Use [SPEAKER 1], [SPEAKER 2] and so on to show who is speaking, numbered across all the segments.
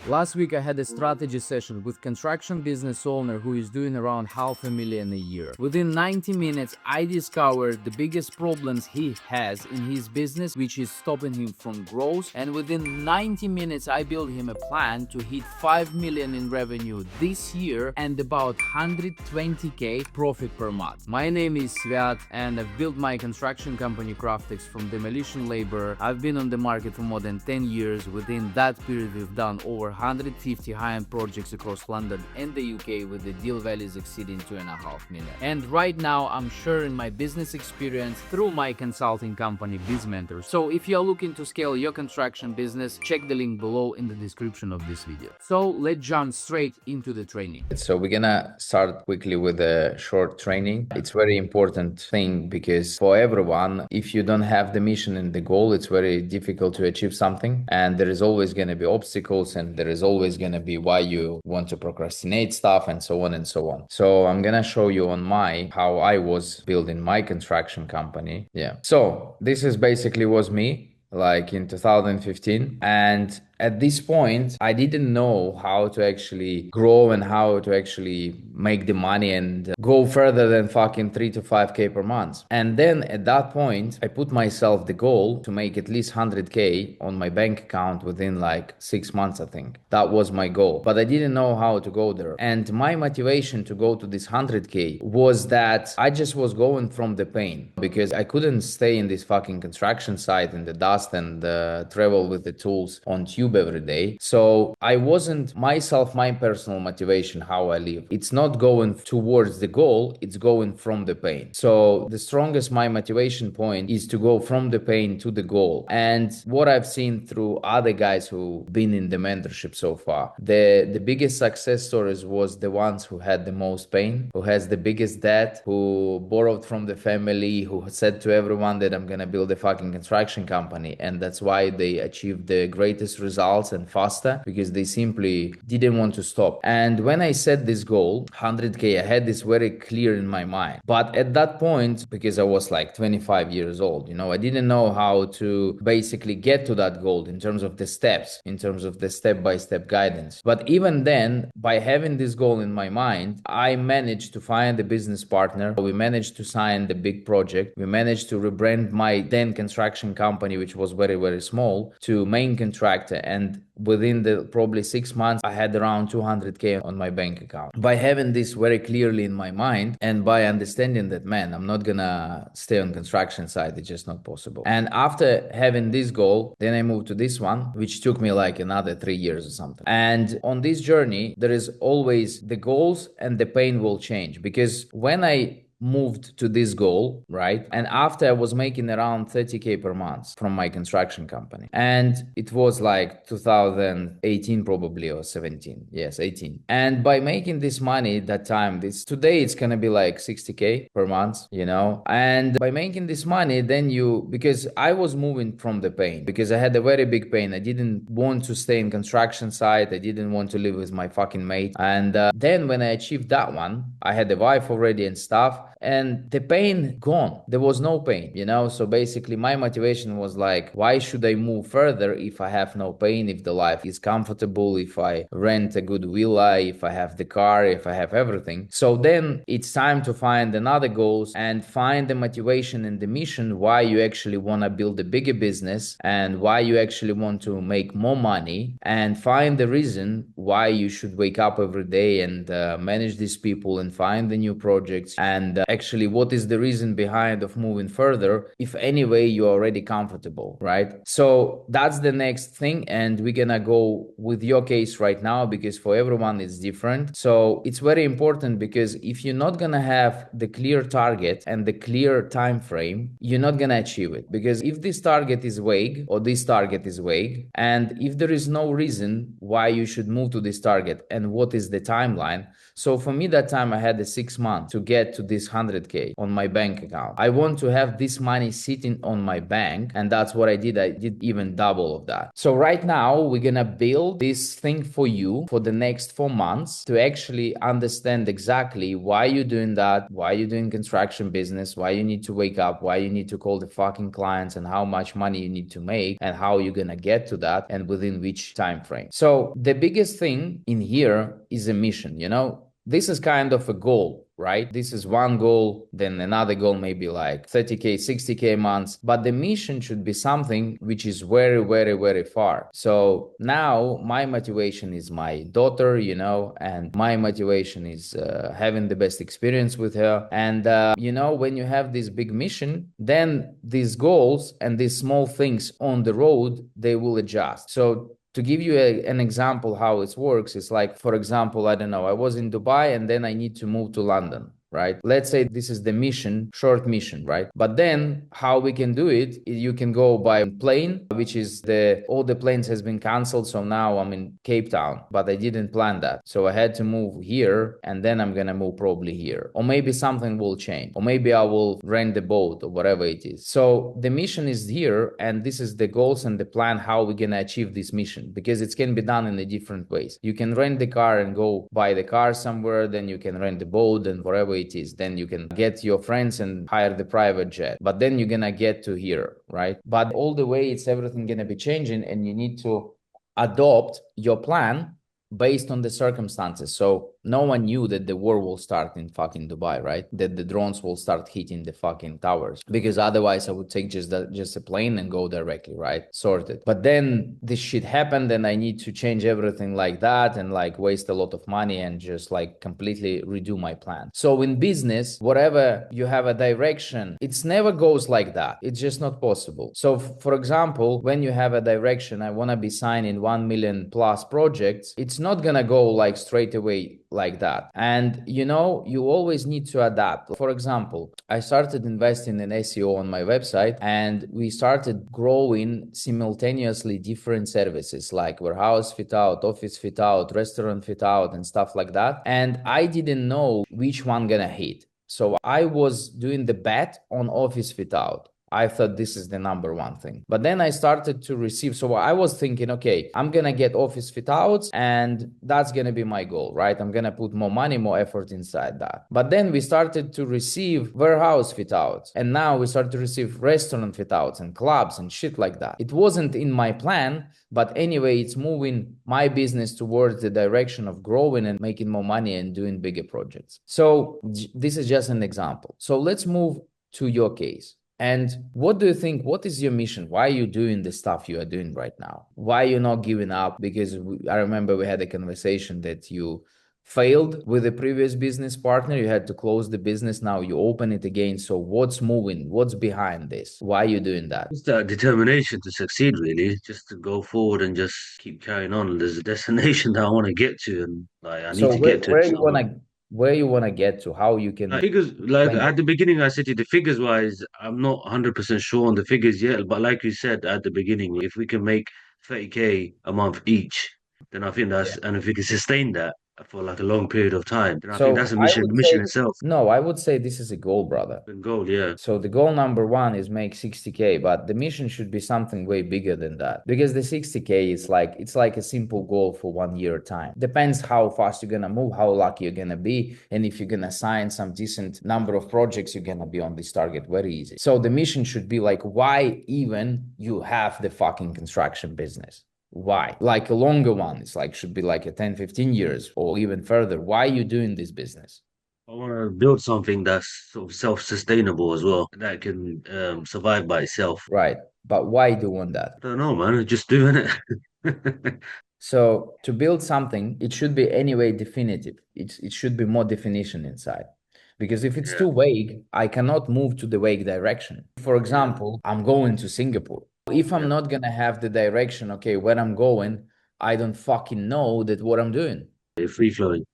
[SPEAKER 1] Last week I had a strategy session with construction business owner who is doing around $500,000 a year. Within 90 minutes I discovered the biggest problems he has in his business, which is stopping him from growth, and within 90 minutes I built him a plan to hit 5 million in revenue this year and about 120k profit per month. My name is Svyat and I've built my construction company Craftex from demolition labor. I've been on the market for more than 10 years. Within that period we've done over 150 high-end projects across London and the UK with the deal values exceeding 2.5 million. And right now I'm sharing my business experience through my consulting company BizMentor. So if you're looking to scale your construction business, check the link below in the description of this video. So let's jump straight into the training.
[SPEAKER 2] So we're gonna start quickly with a short training. It's very important thing because for everyone, if you don't have the mission and the goal, it's very difficult to achieve something. And there is always gonna be obstacles, and there is always gonna be why you want to procrastinate stuff and so on and so on. So I'm gonna show you on how I was building my construction company. Yeah. So this is basically was me like in 2015, and at this point I didn't know how to actually grow and how to actually make the money and go further than fucking 3 to 5k per month. And then at that point I put myself the goal to make at least 100k on my bank account within like 6 months. I think that was my goal, but I didn't know how to go there. And my motivation to go to this 100k was that I just was going from the pain, because I couldn't stay in this fucking construction site in the dust and travel with the tools on tube every day. So I wasn't myself, my personal motivation, how I live. It's not going towards the goal, it's going from the pain. So the strongest my motivation point is to go from the pain to the goal. And what I've seen through other guys who've been in the mentorship so far, the biggest success stories was the ones who had the most pain, who has the biggest debt, who borrowed from the family, who said to everyone that I'm gonna build a fucking construction company. And that's why they achieved the greatest results and faster, because they simply didn't want to stop. And when I set this goal 100k, I had this very clear in my mind. But at that point, because I was like 25 years old, I didn't know how to basically get to that goal in terms of the steps, in terms of the step-by-step guidance. But even then, by having this goal in my mind, I managed to find a business partner. We managed to sign the big project. We managed to rebrand my then construction company, which was very, very small, to main contractor. And within the probably 6 months, I had around 200k on my bank account. By having this very clearly in my mind, and by understanding that, man, I'm not gonna stay on construction site, it's just not possible. And after having this goal, then I moved to this one, which took me like another 3 years or something. And on this journey, there is always the goals and the pain will change, because when I moved to this goal, right? And after I was making around 30k per month from my construction company. And it was like 2018 probably, or 17. Yes, 18. And by making this money that time, today it's gonna be like 60k per month, And by making this money, then because I was moving from the pain, because I had a very big pain. I didn't want to stay in construction site. I didn't want to live with my fucking mate. And then when I achieved that one, I had a wife already and stuff. And the pain gone. There was no pain, So basically my motivation was like, why should I move further if I have no pain, if the life is comfortable, if I rent a good villa, if I have the car, if I have everything. So then it's time to find another goals and find the motivation and the mission why you actually want to build a bigger business and why you actually want to make more money, and find the reason why you should wake up every day and manage these people and find the new projects, and actually what is the reason behind of moving further if anyway you're already comfortable, right? So that's the next thing, and we're gonna go with your case right now, because for everyone it's different. So it's very important, because if you're not gonna have the clear target and the clear time frame, you're not gonna achieve it. Because if this target is vague, or this target is vague, and if there is no reason why you should move to this target and what is the timeline. So for me that time I had the 6 months to get to this 100K on my bank account. I want to have this money sitting on my bank, and that's what I did. I did even double of that. So right now we're gonna build this thing for you for the next 4 months to actually understand exactly why you're doing that, why you're doing construction business, why you need to wake up, why you need to call the fucking clients, and how much money you need to make, and how you're gonna get to that, and within which time frame. So the biggest thing in here is a mission. This is kind of a goal, right? This is one goal, then another goal maybe like 30K, 60K months, but the mission should be something which is very, very, very far. So now my motivation is my daughter, and my motivation is having the best experience with her. And, when you have this big mission, then these goals and these small things on the road, they will adjust. So to give you an example how it works, it's like, for example, I don't know, I was in Dubai and then I need to move to London, right? Let's say this is the mission, short mission, right? But then how we can do it, you can go by plane, which is all the planes has been canceled. So now I'm in Cape Town, but I didn't plan that. So I had to move here, and then I'm going to move probably here. Or maybe something will change, or maybe I will rent the boat or whatever it is. So the mission is here, and this is the goals and the plan how we're going to achieve this mission, because it can be done in a different ways. You can rent the car and go buy the car somewhere, then you can rent the boat and whatever it is. Then you can get your friends and hire the private jet, but then you're gonna get to here, right? But all the way it's everything gonna be changing, and you need to adopt your plan based on the circumstances. So no one knew that the war will start in fucking Dubai, right? That the drones will start hitting the fucking towers, because otherwise I would take just a plane and go directly, right? Sorted. But then this shit happened, and I need to change everything like that, and like waste a lot of money and just like completely redo my plan. So in business, whatever you have a direction, it's never goes like that. It's just not possible. So for example, when you have a direction, I want to be signing 1 million plus projects, it's not gonna go like straight away like that. And you always need to adapt. For example, I started investing in SEO on my website, and we started growing simultaneously different services like warehouse fit out, office fit out, restaurant fit out, and stuff like that. And I didn't know which one gonna hit. So I was doing the bet on office fit out. I thought this is the number one thing. But then I started to receive. So I was thinking, okay, I'm going to get office fit outs, and that's going to be my goal, right? I'm going to put more money, more effort inside that. But then we started to receive warehouse fit outs. And now we start to receive restaurant fit outs and clubs and shit like that. It wasn't in my plan, but anyway, it's moving my business towards the direction of growing and making more money and doing bigger projects. So this is just an example. So let's move to your case. And what do you think? What is your mission? Why are you doing the stuff you are doing right now? Why are you not giving up? Because I remember we had a conversation that you failed with the previous business partner. You had to close the business. Now you open it again. So what's moving? What's behind this? Why are you doing that?
[SPEAKER 3] Just that determination to succeed, really, just to go forward and just keep carrying on. There's a destination that I want to get to, and like I need
[SPEAKER 2] So
[SPEAKER 3] to get to it. So,
[SPEAKER 2] where you wanna get to? How you can
[SPEAKER 3] figures, like
[SPEAKER 2] explain
[SPEAKER 3] at
[SPEAKER 2] that?
[SPEAKER 3] the beginning, I said to you, the figures wise, I'm not 100% sure on the figures yet. But like you said at the beginning, if we can make 30K a month each, then I think
[SPEAKER 2] Yeah.
[SPEAKER 3] and if we can sustain that for like a long period of time, then I think that's
[SPEAKER 2] So
[SPEAKER 3] a
[SPEAKER 2] I
[SPEAKER 3] mission,
[SPEAKER 2] would
[SPEAKER 3] mission
[SPEAKER 2] say
[SPEAKER 3] itself.
[SPEAKER 2] no. I would say this is a goal, brother.
[SPEAKER 3] The goal, yeah.
[SPEAKER 2] So the goal number one is make 60K, but the mission should be something way bigger than that, because the 60K is like, it's like a simple goal for 1 year time. Depends how fast you're gonna move, how lucky you're gonna be, and if you're gonna sign some decent number of projects, you're gonna be on this target very easy. So the mission should be like, why even you have the fucking construction business? Why? Like a longer one, it's like should be like a 10, 15 years or even further. Why are you doing this business?
[SPEAKER 3] I want to build something that's sort of self-sustainable as well, that can survive by itself.
[SPEAKER 2] Right. But why do you want that?
[SPEAKER 3] I don't know, man. Just doing it.
[SPEAKER 2] So to build something, it should be anyway definitive. It should be more definition inside. Because if it's
[SPEAKER 3] Yeah,
[SPEAKER 2] too vague, I cannot move to the vague direction. For
[SPEAKER 3] yeah,
[SPEAKER 2] example, I'm going to Singapore. If I'm
[SPEAKER 3] yeah.
[SPEAKER 2] not gonna have the direction, okay, where I'm going, I don't fucking know that what I'm doing.
[SPEAKER 3] Free flowing.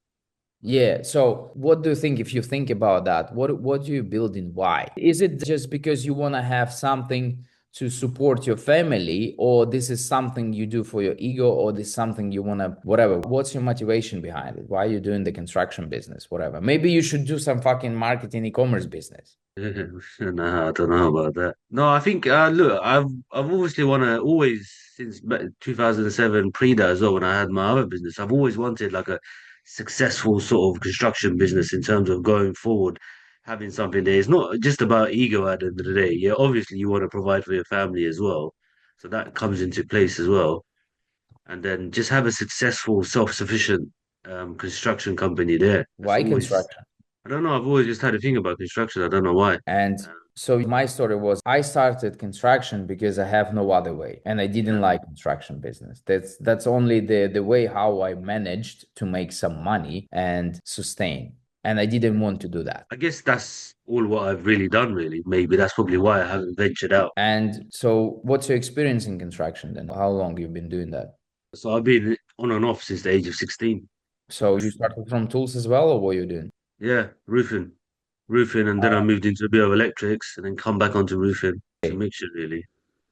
[SPEAKER 2] Yeah. So what do you think if you think about that? What do you build in why? Is it just because you want to have something to support your family, or this is something you do for your ego, or this is something you want to, whatever? What's your motivation behind it? Why are you doing the construction business? Whatever. Maybe you should do some fucking marketing e-commerce business.
[SPEAKER 3] No, I don't know about that. No, I think look, I've obviously want to always since 2007 pre that as well when I had my other business. I've always wanted like a successful sort of construction business in terms of going forward, having something there. It's not just about ego at the end of the day. Yeah, obviously you want to provide for your family as well, so that comes into place as well. And then just have a successful, self-sufficient construction company there. That's
[SPEAKER 2] Why
[SPEAKER 3] always
[SPEAKER 2] construction?
[SPEAKER 3] I don't know. I've always just had a thing about construction. I don't know why.
[SPEAKER 2] And so my story was I started construction because I have no other way and I didn't
[SPEAKER 3] Yeah.
[SPEAKER 2] like construction business. That's only the way how I managed to make some money and sustain. And I didn't want to do that.
[SPEAKER 3] I guess that's all what I've really done, really. Maybe that's probably why I haven't ventured out.
[SPEAKER 2] And so what's your experience in construction then? How long you've been doing that?
[SPEAKER 3] So I've been on and off since the age of 16.
[SPEAKER 2] So you started from tools as well, or what you doing?
[SPEAKER 3] Yeah, roofing, and then I moved into a bit of electrics and then come back onto roofing. It's a
[SPEAKER 2] Okay.
[SPEAKER 3] mixture, really.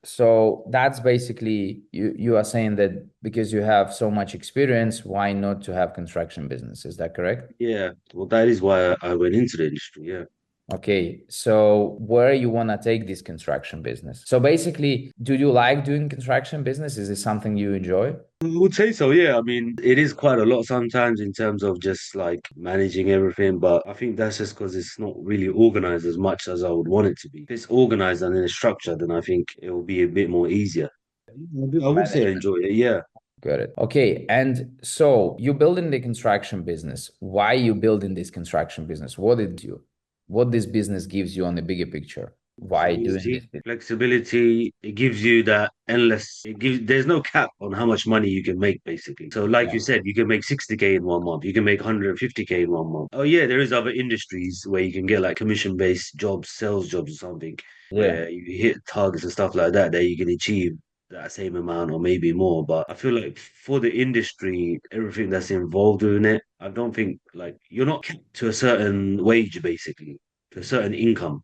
[SPEAKER 2] So that's basically you are saying that because you have so much experience, why not to have construction business? Is that correct?
[SPEAKER 3] Yeah, well, that is why I went into the industry. Yeah.
[SPEAKER 2] Okay, so where you want to take this construction business? So basically, do you like doing construction business? Is it something you enjoy?
[SPEAKER 3] I would say so, yeah. I mean, it is quite a lot sometimes in terms of just like managing everything, but I think that's just because it's not really organized as much as I would want it to be. If it's organized and in a structure, then I think it will be a bit more easier. I would say I
[SPEAKER 2] Management.
[SPEAKER 3] enjoy it, yeah.
[SPEAKER 2] Got it. Okay, and so you building the construction business. Why you building this construction business? What did you? What this business gives you on the bigger picture? Why doing this
[SPEAKER 3] Flexibility,
[SPEAKER 2] business?
[SPEAKER 3] flexibility, it gives you that endless, it gives, there's no cap on how much money you can make, basically. So, like
[SPEAKER 2] Yeah.
[SPEAKER 3] you said, you can make 60K in 1 month, you can make 150K in 1 month. Oh, yeah, there is other industries where you can get like commission-based jobs, sales jobs or something,
[SPEAKER 2] Yeah.
[SPEAKER 3] where you hit targets and stuff like that, that you can achieve that same amount or maybe more. But I feel like for the industry, everything that's involved in it, I don't think like you're not capped to a certain wage, basically, to a certain income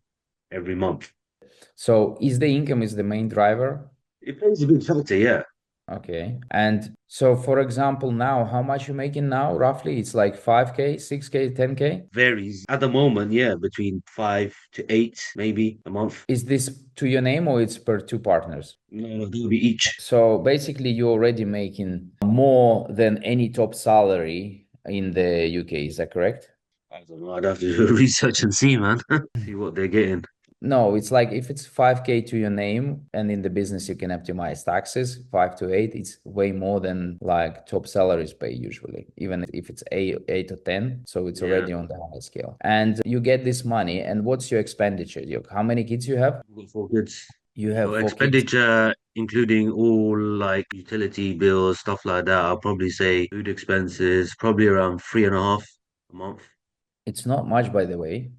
[SPEAKER 3] every month.
[SPEAKER 2] So is the income is the main driver?
[SPEAKER 3] It plays a big factor, yeah.
[SPEAKER 2] Okay. And so for example, now how much you making now roughly? It's like 5K, 6K, 10K?
[SPEAKER 3] Varies. At the moment, yeah, between 5 to 8, maybe a month.
[SPEAKER 2] Is this to your name or it's per two partners?
[SPEAKER 3] No, that'll be each.
[SPEAKER 2] So basically you're already making more than any top salary in the UK, is that correct?
[SPEAKER 3] I don't know. I'd have to do research and see, man. See what they're getting.
[SPEAKER 2] No, it's like if it's 5K to your name and in the business you can optimize taxes, 5 to 8, it's way more than like top salaries pay usually, even if it's 8 or 10. So it's
[SPEAKER 3] Yeah.
[SPEAKER 2] already on the high scale. And you get this money, and what's your expenditure? How many kids you have?
[SPEAKER 3] I've got 4 kids.
[SPEAKER 2] You
[SPEAKER 3] So
[SPEAKER 2] have 4 kids.
[SPEAKER 3] expenditure, including all like utility bills, stuff like that, I'll probably say food expenses, probably around 3.5 a month.
[SPEAKER 2] It's not much, by the way.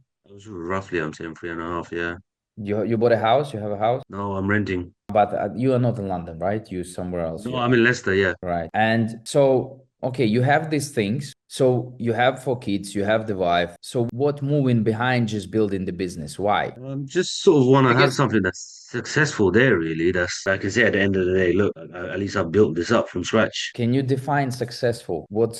[SPEAKER 3] Roughly, I'm saying 3.5, yeah.
[SPEAKER 2] You bought a house, you have a house,
[SPEAKER 3] No, I'm renting.
[SPEAKER 2] but you are not in London, right? You somewhere else.
[SPEAKER 3] No,
[SPEAKER 2] You
[SPEAKER 3] I'm in Leicester, yeah.
[SPEAKER 2] Right. And so, okay, you have these things. So you have 4 kids, you have the wife. So what moving behind just building the business? Why?
[SPEAKER 3] Just sort of want
[SPEAKER 2] I
[SPEAKER 3] to have
[SPEAKER 2] guess,
[SPEAKER 3] something that's successful there, really. That's I can say at the end of the day, look, at least I built this up from scratch.
[SPEAKER 2] can you define successful? What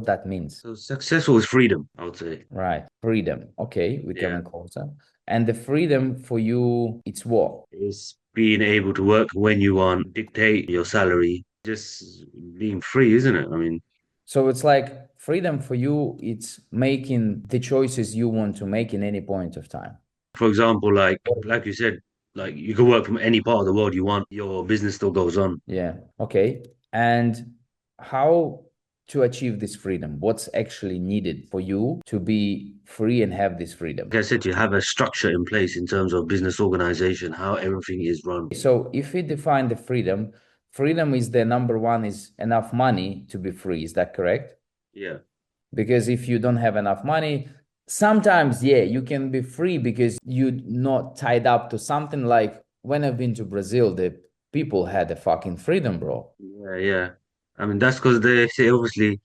[SPEAKER 2] that means?
[SPEAKER 3] So successful is freedom, I would say.
[SPEAKER 2] Right. Freedom. Okay, we're
[SPEAKER 3] Yeah,
[SPEAKER 2] coming closer. And the freedom for you, it's what?
[SPEAKER 3] it's being able to work when you want, dictate your salary, just being free, isn't it? I mean,
[SPEAKER 2] So it's like freedom for you, it's making the choices you want to make in any point of time.
[SPEAKER 3] for example, like you said, like you can work from any part of the world you want. Your business still goes on.
[SPEAKER 2] Yeah. Okay. And how to achieve this freedom? What's actually needed for you to be free and have this freedom?
[SPEAKER 3] Like I said, you have a structure in place in terms of business organization, how everything is run.
[SPEAKER 2] So if we define the freedom, freedom is the number one is enough money to be free. Is that correct?
[SPEAKER 3] Yeah.
[SPEAKER 2] Because if you don't have enough money, sometimes, yeah, you can be free because you're not tied up to something like when I've been to Brazil, the people had a fucking freedom, bro.
[SPEAKER 3] Yeah, yeah. I mean, that's because they say obviously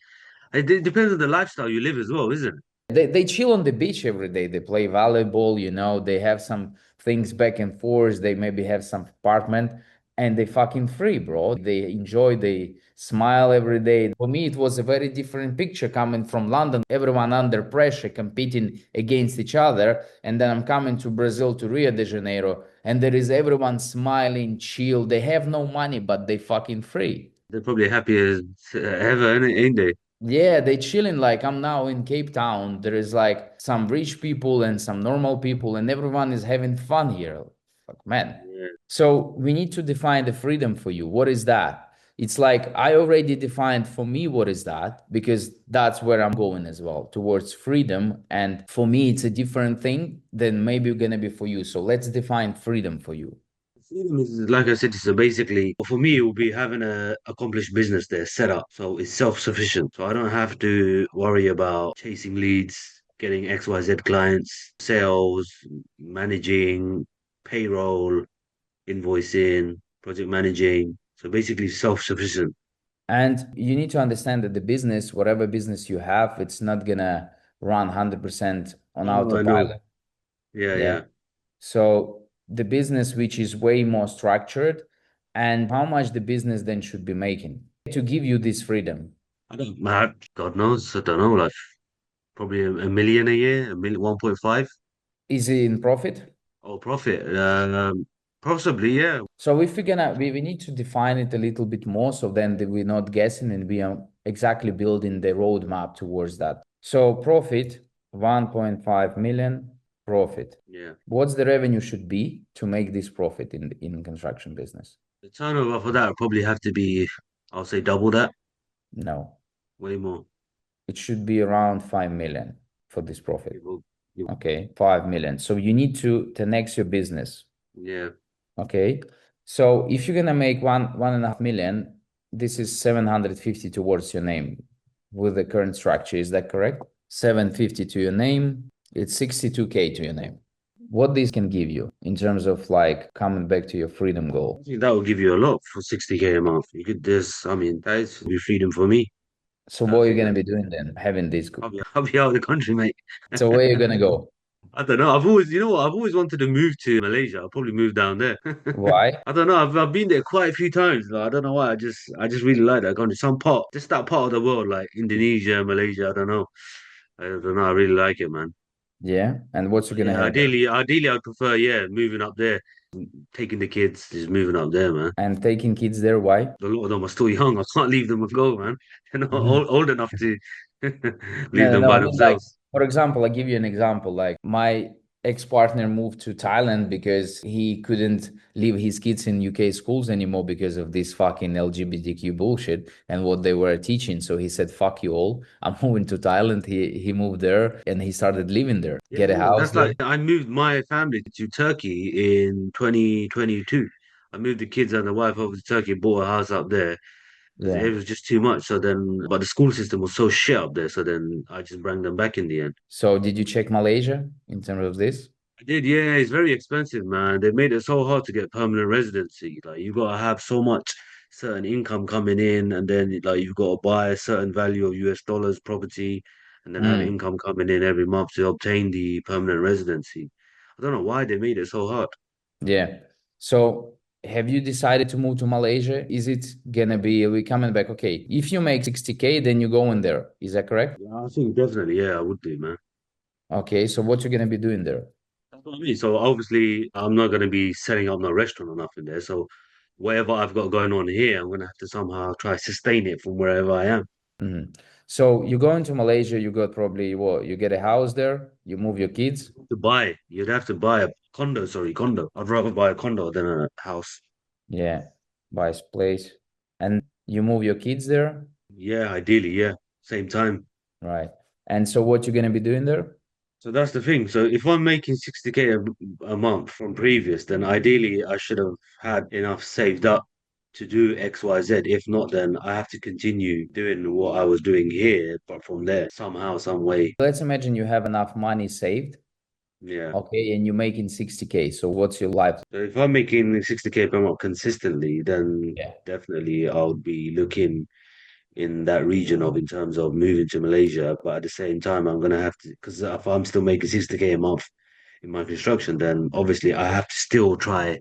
[SPEAKER 3] it depends on the lifestyle you live as well, isn't it?
[SPEAKER 2] They chill on the beach every day. They play volleyball, they have some things back and forth. They maybe have some apartment and they fucking free, bro. They enjoy, they smile every day. For me, it was a very different picture coming from London. Everyone under pressure, competing against each other. And then I'm coming to Brazil, to Rio de Janeiro, and there is everyone smiling, chill. They have no money, but they fucking free.
[SPEAKER 3] They're probably happy as ever, ain't they?
[SPEAKER 2] Yeah, they chilling. Like I'm now in Cape Town. There is like some rich people and some normal people, and everyone is having fun here. Fuck, man.
[SPEAKER 3] Yeah.
[SPEAKER 2] So we need to define the freedom for you. What is that? It's like I already defined for me what is that, because that's where I'm going as well, towards freedom. And for me, it's a different thing than maybe gonna be for you. So let's define freedom for you.
[SPEAKER 3] Freedom is, like I said, so basically for me it will be having a accomplished business there set up. So it's self-sufficient. So I don't have to worry about chasing leads, getting XYZ clients, sales, managing, payroll, invoicing, project managing. So basically self-sufficient.
[SPEAKER 2] And you need to understand that the business, whatever business you have, it's not gonna run 100% on
[SPEAKER 3] I know.
[SPEAKER 2] autopilot.
[SPEAKER 3] Yeah,
[SPEAKER 2] Yeah.
[SPEAKER 3] yeah.
[SPEAKER 2] So the business which is way more structured, and how much the business then should be making to give you this freedom.
[SPEAKER 3] I don't, God knows, I don't know, like probably a million a year, a million, 1.5.
[SPEAKER 2] Is it in profit?
[SPEAKER 3] Oh, profit. Possibly, yeah.
[SPEAKER 2] So if we need to define it a little bit more, so then we're not guessing and we are exactly building the roadmap towards that. So profit, 1.5 million profit.
[SPEAKER 3] Yeah.
[SPEAKER 2] What's the revenue should be to make this profit in construction business?
[SPEAKER 3] The turnover for that would probably have to be, I'll say double that,
[SPEAKER 2] No,
[SPEAKER 3] way more.
[SPEAKER 2] it should be around 5 million for this profit.
[SPEAKER 3] People, you-
[SPEAKER 2] Okay, 5 million. So you need to 10x your business.
[SPEAKER 3] yeah.
[SPEAKER 2] Okay. So if you're gonna make 1.5 million, this is 750 towards your name with the current structure. Is that correct? 750 to your name. It's 62K to your name. What this can give you in terms of like coming back to your freedom
[SPEAKER 3] I
[SPEAKER 2] goal.
[SPEAKER 3] think that would give you a lot for 60K a month. You could just, I mean, that is be freedom for me.
[SPEAKER 2] So
[SPEAKER 3] That
[SPEAKER 2] what are you
[SPEAKER 3] figure.
[SPEAKER 2] gonna be doing then? Having this.
[SPEAKER 3] I'll be out of the country, mate.
[SPEAKER 2] So where are you gonna go?
[SPEAKER 3] I don't know. I've always, you know what? I've always wanted to move to Malaysia. I'll probably move down there.
[SPEAKER 2] Why?
[SPEAKER 3] I don't know. I've been there quite a few times. Like, I don't know why. I just really like that country. Some part, just that part of the world, like Indonesia, Malaysia. I don't know. I don't know. I really like it, man.
[SPEAKER 2] Yeah. And what's you gonna
[SPEAKER 3] Yeah,
[SPEAKER 2] have there?
[SPEAKER 3] ideally, I'd prefer, yeah, moving up there, taking the kids, just moving up there, man.
[SPEAKER 2] And taking kids there, why?
[SPEAKER 3] A lot of them are still young. I can't leave them and go, man. They're not old enough to
[SPEAKER 2] No,
[SPEAKER 3] leave
[SPEAKER 2] no,
[SPEAKER 3] them
[SPEAKER 2] no.
[SPEAKER 3] by
[SPEAKER 2] I mean, like,
[SPEAKER 3] themselves.
[SPEAKER 2] for example, I give you an example. Like, my ex-partner moved to Thailand because he couldn't leave his kids in UK schools anymore because of this fucking LGBTQ bullshit and what they were teaching. So he said, "Fuck you all. I'm moving to Thailand." He moved there and he started living there.
[SPEAKER 3] Yeah,
[SPEAKER 2] Get a
[SPEAKER 3] yeah.
[SPEAKER 2] house
[SPEAKER 3] That's
[SPEAKER 2] there.
[SPEAKER 3] like I moved my family to Turkey in 2022. I moved the kids and the wife over to Turkey, bought a house up there because
[SPEAKER 2] Yeah.
[SPEAKER 3] it was just too much. So then, but the school system was so shit up there. So then I just brought them back in the end.
[SPEAKER 2] So did you check Malaysia in terms of this?
[SPEAKER 3] I did, yeah. It's very expensive, man. They made it so hard to get permanent residency. Like you gotta have so much certain income coming in, and then like you've got to buy a certain value of US dollars property, and then have
[SPEAKER 2] Mm,
[SPEAKER 3] income coming in every month to obtain the permanent residency. I don't know why they made it so hard.
[SPEAKER 2] yeah. So have you decided to move to Malaysia? Is it gonna be we coming back? Okay, if you make 60K, then you go in there. Is that correct?
[SPEAKER 3] Yeah, I think definitely, yeah, I would do, man.
[SPEAKER 2] Okay, so what you're gonna be doing there?
[SPEAKER 3] That's what I mean. So obviously, I'm not gonna be setting up no restaurant or nothing there. So whatever I've got going on here, I'm gonna have to somehow try sustain it from wherever I am.
[SPEAKER 2] Mhm. So you go into Malaysia, you got probably what? You get a house there, you move your kids.
[SPEAKER 3] You'd have to buy a condo, sorry, condo. I'd rather buy a condo than a house.
[SPEAKER 2] Yeah, buy a place, and you move your kids there,
[SPEAKER 3] Yeah, ideally, yeah. Same time.
[SPEAKER 2] right? And so what you're gonna be doing there?
[SPEAKER 3] So that's the thing. So if I'm making 60K a month from previous, then ideally I should have had enough saved up to do XYZ. If not, then I have to continue doing what I was doing here, but from there, somehow, some way.
[SPEAKER 2] Let's imagine you have enough money saved,
[SPEAKER 3] Yeah.
[SPEAKER 2] okay, and you're making 60K. So what's your life?
[SPEAKER 3] So if I'm making 60K per month consistently, then
[SPEAKER 2] Yeah.
[SPEAKER 3] definitely I would be looking in that region of in terms of moving to Malaysia. But at the same time, I'm gonna have to, because if I'm still making 60K a month in my construction, then obviously I have to still try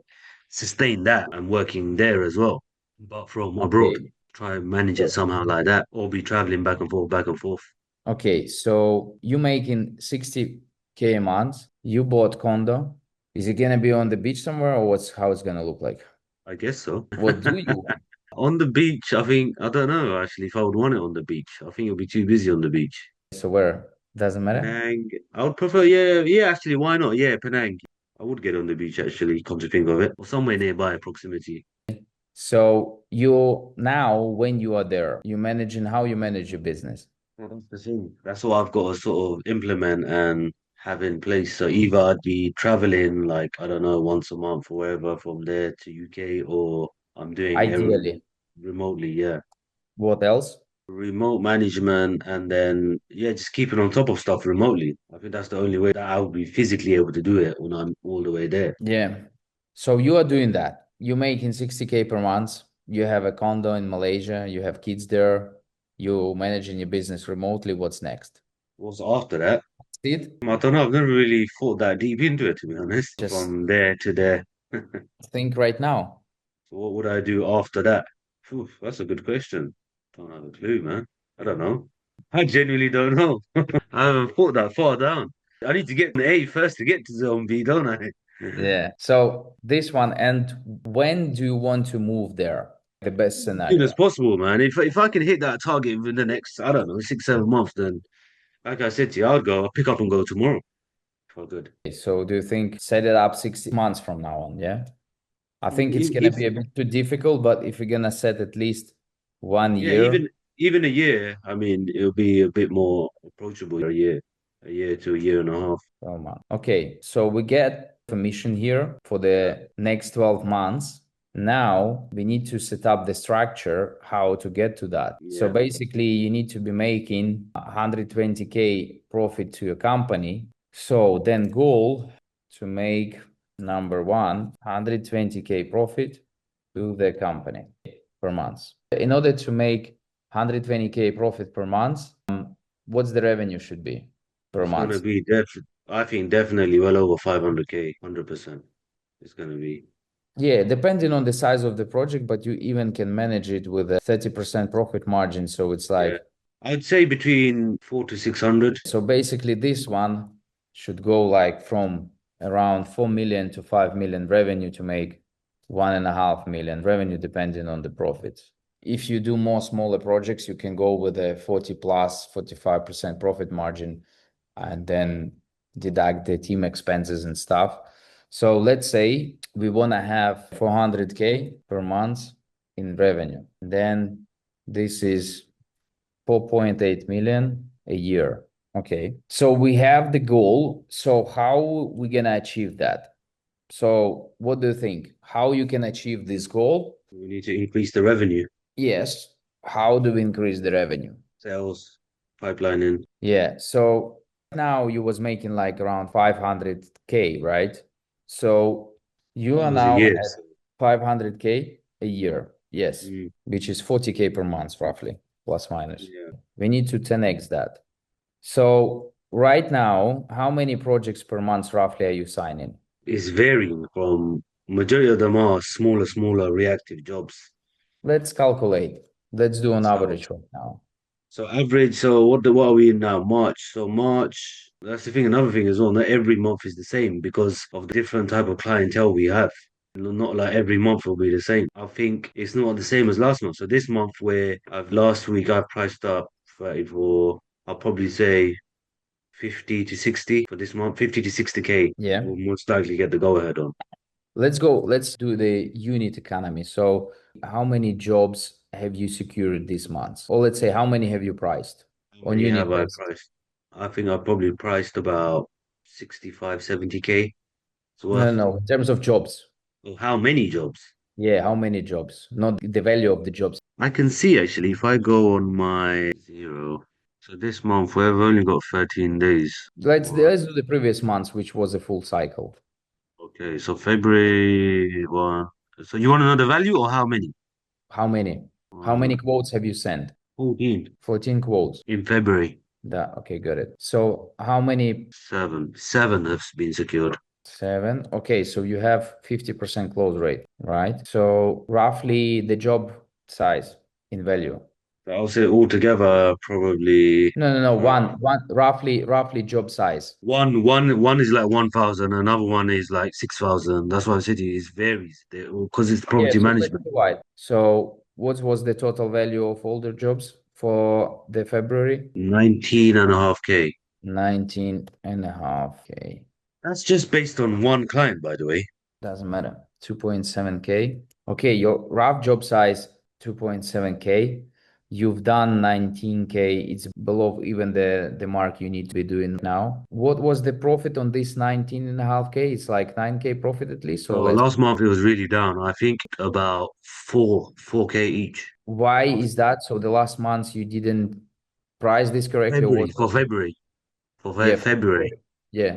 [SPEAKER 3] sustain that and working there as well, but from abroad.
[SPEAKER 2] Okay.
[SPEAKER 3] Try and manage it somehow like that, or be traveling back and forth, back and forth.
[SPEAKER 2] Okay, so you making 60K a month, you bought condo. Is it gonna be on the beach somewhere or what's how it's gonna look like?
[SPEAKER 3] I guess so.
[SPEAKER 2] What do you want?
[SPEAKER 3] On the beach, I think, I don't know actually if I would want it on the beach. I think it'll be too busy on the beach.
[SPEAKER 2] So where? Doesn't matter?
[SPEAKER 3] Penang, I would prefer, yeah, yeah, actually, why not? Yeah, Penang. I would get on the beach actually, come to think of it, or somewhere nearby proximity.
[SPEAKER 2] So you now when you are there, you managing how you manage your business.
[SPEAKER 3] Well, that's the thing. That's what I've got to sort of implement and have in place. So either I'd be traveling, like, I don't know, once a month or wherever from there to UK, or I'm doing everything
[SPEAKER 2] Ideally.
[SPEAKER 3] remotely, yeah.
[SPEAKER 2] What else?
[SPEAKER 3] Remote management and then yeah, just keeping on top of stuff remotely. I think that's the only way that I would be physically able to do it when I'm all the way there.
[SPEAKER 2] Yeah. So you are doing that. You're making 60K per month. You have a condo in Malaysia. You have kids there. You managing your business remotely. What's next?
[SPEAKER 3] What's after that?
[SPEAKER 2] Did
[SPEAKER 3] I don't know. I've never really thought that deep into it, to be honest.
[SPEAKER 2] just
[SPEAKER 3] From there to there.
[SPEAKER 2] think right now.
[SPEAKER 3] So what would I do after that? Phew, that's a good question. Don't have a clue, man. I don't know. I genuinely don't know. I haven't thought that far down. I need to get an A first to get to zone B, don't I?
[SPEAKER 2] Yeah. So this one, and when do you want to move there? The best
[SPEAKER 3] Soon as
[SPEAKER 2] scenario.
[SPEAKER 3] possible, man. If I can hit that target within the next, I don't know, 6, 7 months, then like I said to you, I'll pick up and go tomorrow. If I could.
[SPEAKER 2] So do you think set it up 60 months from now on? Yeah. I think it's gonna
[SPEAKER 3] If
[SPEAKER 2] be a bit too difficult, but if you're gonna set at least one
[SPEAKER 3] yeah,
[SPEAKER 2] year
[SPEAKER 3] even a year, I mean, it'll be a bit more approachable. A year to a year and a half.
[SPEAKER 2] per month. Okay, so we get permission here for
[SPEAKER 3] Yeah,
[SPEAKER 2] the next 12 months. Now we need to set up the structure how to get to that. So
[SPEAKER 3] yeah.
[SPEAKER 2] basically, you need to be making 120K profit to your company. So then goal to make number one, 120K profit to the company per month. In order to make 120K profit per month, what's the revenue should be per
[SPEAKER 3] It's gonna
[SPEAKER 2] month?
[SPEAKER 3] be I think definitely well over 500K, 100%. It's gonna be.
[SPEAKER 2] Yeah, depending on the size of the project, but you even can manage it with a 30% profit margin. So it's
[SPEAKER 3] Yeah.
[SPEAKER 2] like,
[SPEAKER 3] I'd say between 4 to 600.
[SPEAKER 2] so basically this one should go like from around 4 million to 5 million revenue to make 1.5 million revenue, depending on the profits. If you do more smaller projects, you can go with a 40 plus 45% profit margin and then deduct the team expenses and stuff. So let's say we want to have 400K per month in revenue. Then this is 4.8 million a year. Okay. So we have the goal. So how we gonna achieve that? So what do you think? How you can achieve this goal?
[SPEAKER 3] We need to increase the revenue,
[SPEAKER 2] Yes. How do we increase the revenue?
[SPEAKER 3] sales, pipelining.
[SPEAKER 2] Yeah. So now you was making like around 500K, right? So you
[SPEAKER 3] That
[SPEAKER 2] are
[SPEAKER 3] was a
[SPEAKER 2] now
[SPEAKER 3] year.
[SPEAKER 2] at 500K a year. Yes.
[SPEAKER 3] Mm,
[SPEAKER 2] Which is 40K per month, roughly, plus minus.
[SPEAKER 3] yeah.
[SPEAKER 2] We need to 10x that. So right now, how many projects per month roughly are you signing?
[SPEAKER 3] It's varying from majority of them are smaller reactive jobs.
[SPEAKER 2] Let's calculate. Let's do an
[SPEAKER 3] So
[SPEAKER 2] average right now.
[SPEAKER 3] so average, so what are we in now? March. So March, that's the thing, another thing as well, not every month is the same because of the different type of clientele we have. Not like every month will be the same. I think it's not the same as last month. So this month where I've last week I priced up 34, I'll probably say 50 to 60 for this month, 50 to 60K.
[SPEAKER 2] Yeah.
[SPEAKER 3] We'll most likely get the go ahead on.
[SPEAKER 2] Let's go. Let's do the unit economy. So how many jobs have you secured this month? Or let's say how many have you priced
[SPEAKER 3] How
[SPEAKER 2] on
[SPEAKER 3] many
[SPEAKER 2] unit
[SPEAKER 3] have I
[SPEAKER 2] basis?
[SPEAKER 3] priced? I think I probably priced about 65, 70K. It's
[SPEAKER 2] No,
[SPEAKER 3] worth.
[SPEAKER 2] no, no. In terms of jobs.
[SPEAKER 3] Well, how many jobs?
[SPEAKER 2] Yeah, how many jobs? Not the value of the jobs.
[SPEAKER 3] I can see actually if I go on my zero. So this month we've only got 13 days. One.
[SPEAKER 2] Let's do the previous months, which was a full cycle.
[SPEAKER 3] Okay, so February 1. So you want to know the value or how many?
[SPEAKER 2] How many? How many
[SPEAKER 3] Uh,
[SPEAKER 2] quotes have you sent?
[SPEAKER 3] 14
[SPEAKER 2] 14 quotes.
[SPEAKER 3] in February.
[SPEAKER 2] That okay, got it. So how many?
[SPEAKER 3] Seven have been secured.
[SPEAKER 2] 7. Okay, so you have 50% close rate, right? So roughly the job size in value.
[SPEAKER 3] I'll say altogether probably
[SPEAKER 2] No. Roughly job size.
[SPEAKER 3] one is like 1,000, another one is like 6,000. That's why I said it varies because it's
[SPEAKER 2] Yeah,
[SPEAKER 3] property
[SPEAKER 2] so let's
[SPEAKER 3] management.
[SPEAKER 2] divide. So what was the total value of all the jobs for the February?
[SPEAKER 3] 19.5K.
[SPEAKER 2] 19.5K.
[SPEAKER 3] That's just based on one client, by the way.
[SPEAKER 2] Doesn't matter. 2.7K. Okay, your rough job size, 2.7K. You've done 19K. It's below even the mark you need to be doing now. What was the profit on this 19.5K? It's like 9K profit at least. So
[SPEAKER 3] So
[SPEAKER 2] let's,
[SPEAKER 3] last month it was really down. I think about 4K each.
[SPEAKER 2] why is that? So the last months you didn't price this correctly, or
[SPEAKER 3] February
[SPEAKER 2] what
[SPEAKER 3] for
[SPEAKER 2] was it?
[SPEAKER 3] February for
[SPEAKER 2] Yeah,
[SPEAKER 3] February.
[SPEAKER 2] yeah.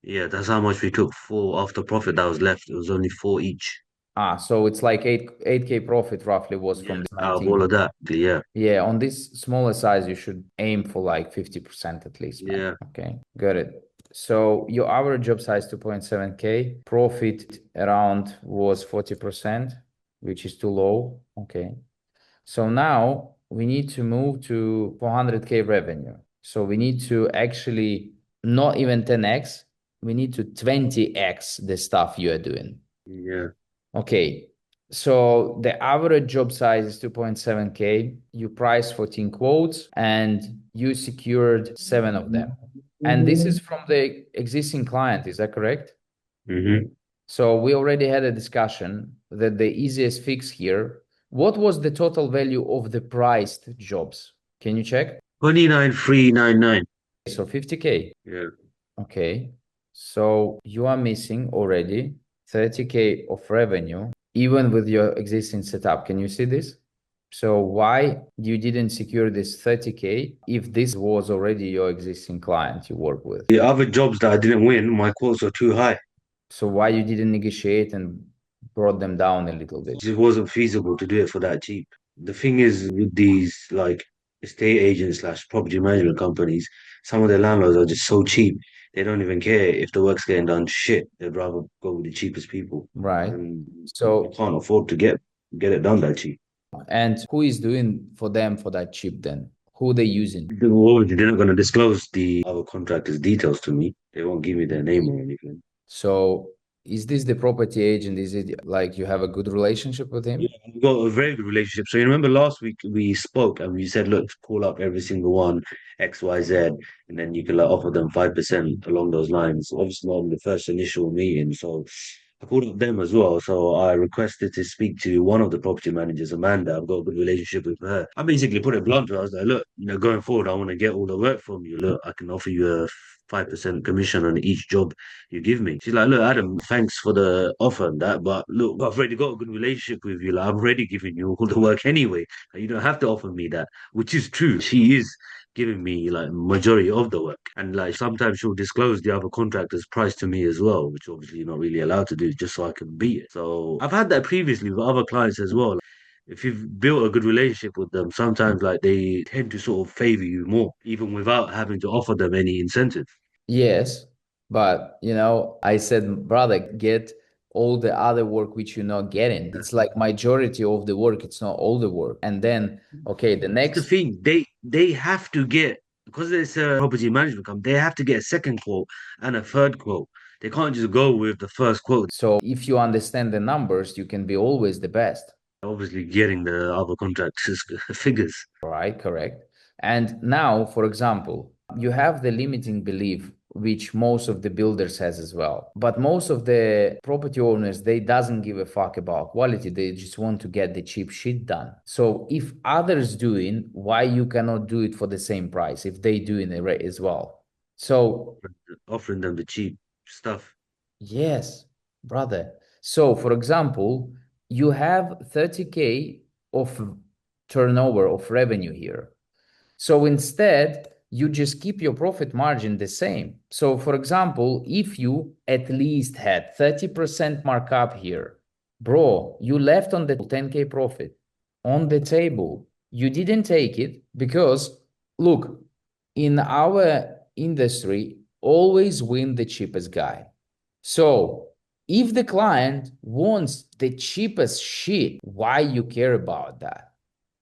[SPEAKER 3] Yeah, that's how much we took. Four after profit that was left. It was only four each.
[SPEAKER 2] Ah, so it's like 8K profit roughly was
[SPEAKER 3] Yeah,
[SPEAKER 2] from this
[SPEAKER 3] out of
[SPEAKER 2] 19.
[SPEAKER 3] all of that. Yeah,
[SPEAKER 2] Yeah, on this smaller size, you should aim for like 50% at least, man.
[SPEAKER 3] yeah.
[SPEAKER 2] Okay, got it. So your average job size 2.7K, profit around was 40%, which is too low. Okay. So now we need to move to 400K revenue. So we need to actually not even 10x, we need to 20x the stuff you are doing.
[SPEAKER 3] Yeah.
[SPEAKER 2] Okay, so the average job size is 2.7K. You priced 14 quotes and you secured 7 of them. And this is from the existing client, is that correct?
[SPEAKER 3] Mm-hmm.
[SPEAKER 2] So we already had a discussion that the easiest fix here, what was the total value of the priced jobs? Can you check?
[SPEAKER 3] 29,399.
[SPEAKER 2] So 50K.
[SPEAKER 3] Yeah.
[SPEAKER 2] Okay. So you are missing already 30K of revenue, even with your existing setup. Can you see this? So why you didn't secure this 30K if this was already your existing client you work with?
[SPEAKER 3] The other jobs that I didn't win, my quotes were too high.
[SPEAKER 2] So why you didn't negotiate and brought them down a little bit?
[SPEAKER 3] It just wasn't feasible to do it for that cheap. The thing is with these like estate agents slash property management companies, some of their landlords are just so cheap. They don't even care if the work's getting done shit. They'd rather go with the cheapest people.
[SPEAKER 2] Right.
[SPEAKER 3] And you
[SPEAKER 2] So,
[SPEAKER 3] can't afford to get it done that cheap.
[SPEAKER 2] and who is doing for them for that chip then? Who they using?
[SPEAKER 3] They're not going to disclose the other contractors' details to me. They won't give me their name or anything.
[SPEAKER 2] So is this the property agent? Is it like you have a good relationship with
[SPEAKER 3] Yeah,
[SPEAKER 2] him?
[SPEAKER 3] we've got a very good relationship. So you remember last week we spoke and we said, look, call up every single one, X, Y, Z, and then you can like offer them 5% along those lines. Obviously not in the first initial meeting. So I called up them as well. So I requested to speak to one of the property managers, Amanda. I've got a good relationship with her. I basically put it blunt to her. I was like, look, going forward, I want to get all the work from you. Look, I can offer you a 5% commission on each job you give me. She's like, look, Adam, thanks for the offer and that, but look, I've already got a good relationship with you. Like, I've already given you all the work anyway. Like, you don't have to offer me that, which is true. She is giving me like majority of the work, and like sometimes she'll disclose the other contractor's price to me as well, which obviously you're not really allowed to do, just so I can beat it. So I've had that previously with other clients as well. If you've built a good relationship with them, sometimes like they tend to sort of favor you more, even without having to offer them any incentive.
[SPEAKER 2] Yes, but I said, brother, get all the other work which you're not getting. It's like majority of the work, it's not all the work. And then, okay, the
[SPEAKER 3] That's the
[SPEAKER 2] next.
[SPEAKER 3] thing. They have to get because it's a property management company. They have to get a second quote and a third quote. They can't just go with the first quote.
[SPEAKER 2] So if you understand the numbers, you can be always the best.
[SPEAKER 3] Obviously, getting the other contractors figures.
[SPEAKER 2] Right, correct. And now, for example, you have the limiting belief, which most of the builders has as well. But most of the property owners, they doesn't give a fuck about quality. They just want to get the cheap shit done. So if others doing, why you cannot do it for the same price if they do it as well? So
[SPEAKER 3] Offering them the cheap stuff.
[SPEAKER 2] yes, brother. So, for example, you have 30K of turnover of revenue here. So instead, you just keep your profit margin the same. So, for example, if you at least had 30% markup here, bro, you left on the 10K profit on the table. You didn't take it because, look, in our industry, always win the cheapest guy. So if the client wants the cheapest shit, why you care about that?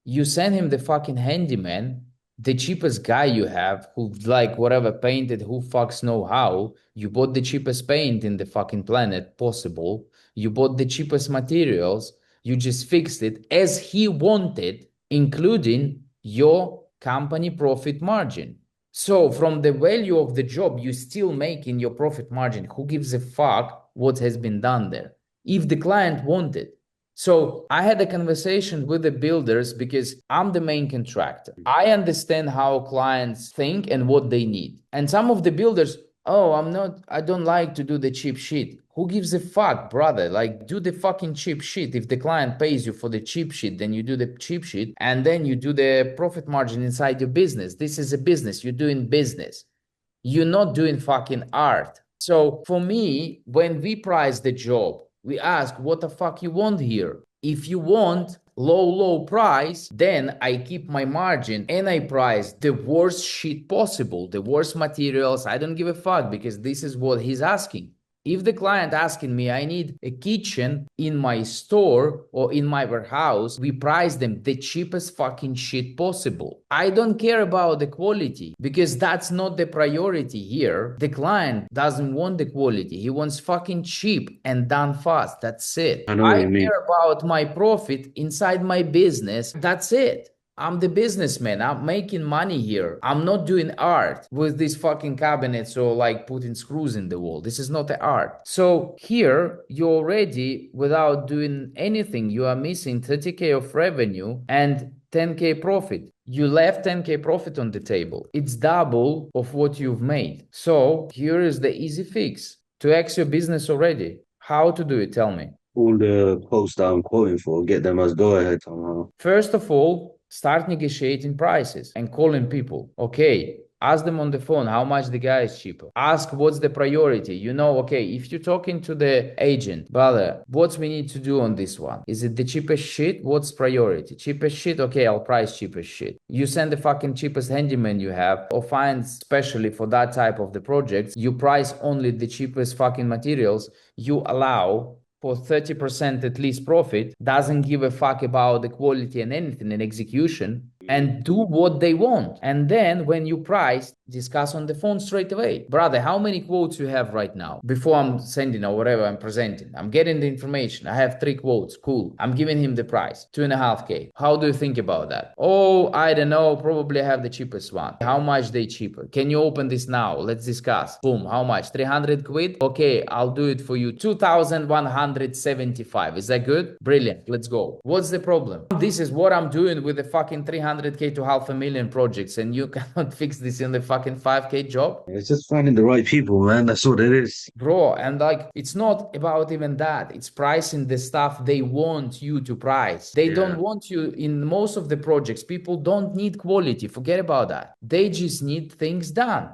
[SPEAKER 2] You send him the fucking handyman, the cheapest guy you have, who like whatever painted, who fucks know how. You bought the cheapest paint in the fucking planet possible. You bought the cheapest materials. You just fixed it as he wanted, including your company profit margin. So from the value of the job, you still making your profit margin. Who gives a fuck what has been done there? If the client wanted. So I had a conversation with the builders because I'm the main contractor. I understand how clients think and what they need. And some of the builders, oh, I don't like to do the cheap shit. Who gives a fuck, brother? Like, do the fucking cheap shit. If the client pays you for the cheap shit, then you do the cheap shit and then you do the profit margin inside your business. This is a business. You're doing business. You're not doing fucking art. So for me, when we price the job, we ask, what the fuck you want here? If you want low price, then I keep my margin and I price the worst shit possible, the worst materials. I don't give a fuck because this is what he's asking. If the client asking me, I need a kitchen in my store or in my warehouse, we price them the cheapest fucking shit possible. I don't care about the quality because that's not the priority here. The client doesn't want the quality. He wants fucking cheap and done fast. That's it.
[SPEAKER 3] I know what
[SPEAKER 2] I
[SPEAKER 3] you mean.
[SPEAKER 2] care about my profit inside my business. That's it. I'm the businessman. I'm making money here. I'm not doing art with these fucking cabinets or like putting screws in the wall. This is not the art. So here you already, without doing anything, you are missing 30K of revenue and 10K profit. You left 10K profit on the table. It's double of what you've made. So here is the easy fix to X your business already. How to do it? Tell me.
[SPEAKER 3] All the quotes that I'm quoting for, get them as go ahead somehow.
[SPEAKER 2] First of all, start negotiating prices and calling people. Okay, ask them on the phone how much the guy is cheaper. Ask what's the priority. You know, okay, if you're talking to the agent, brother, what we need to do on this one? Is it the cheapest shit? What's priority? Cheapest shit? Okay, I'll price cheapest shit. You send the fucking cheapest handyman you have or find specially for that type of the projects. You price only the cheapest fucking materials. You allow for 30% at least profit, doesn't give a fuck about the quality and anything in execution, and do what they want. And then when you price, discuss on the phone straight away. Brother, how many quotes you have right now? Before I'm sending or whatever I'm presenting, I'm getting the information. I have 3 quotes. Cool. I'm giving him the price, 2.5K. How do you think about that? Oh, I don't know. Probably I have the cheapest one. How much they cheaper? Can you open this now? Let's discuss. Boom. How much? 300 quid? Okay, I'll do it for you. 2,175. Is that good? Brilliant. Let's go. What's the problem? This is what I'm doing with the fucking 300K to 500,000 projects, and you cannot fix this in the fucking 5K job?
[SPEAKER 3] It's just finding the right people, man. That's what it is.
[SPEAKER 2] Bro, and like it's not about even that. It's pricing the stuff they want you to price. They don't want you in most of the projects. People don't need quality. Forget about that. They just need things done,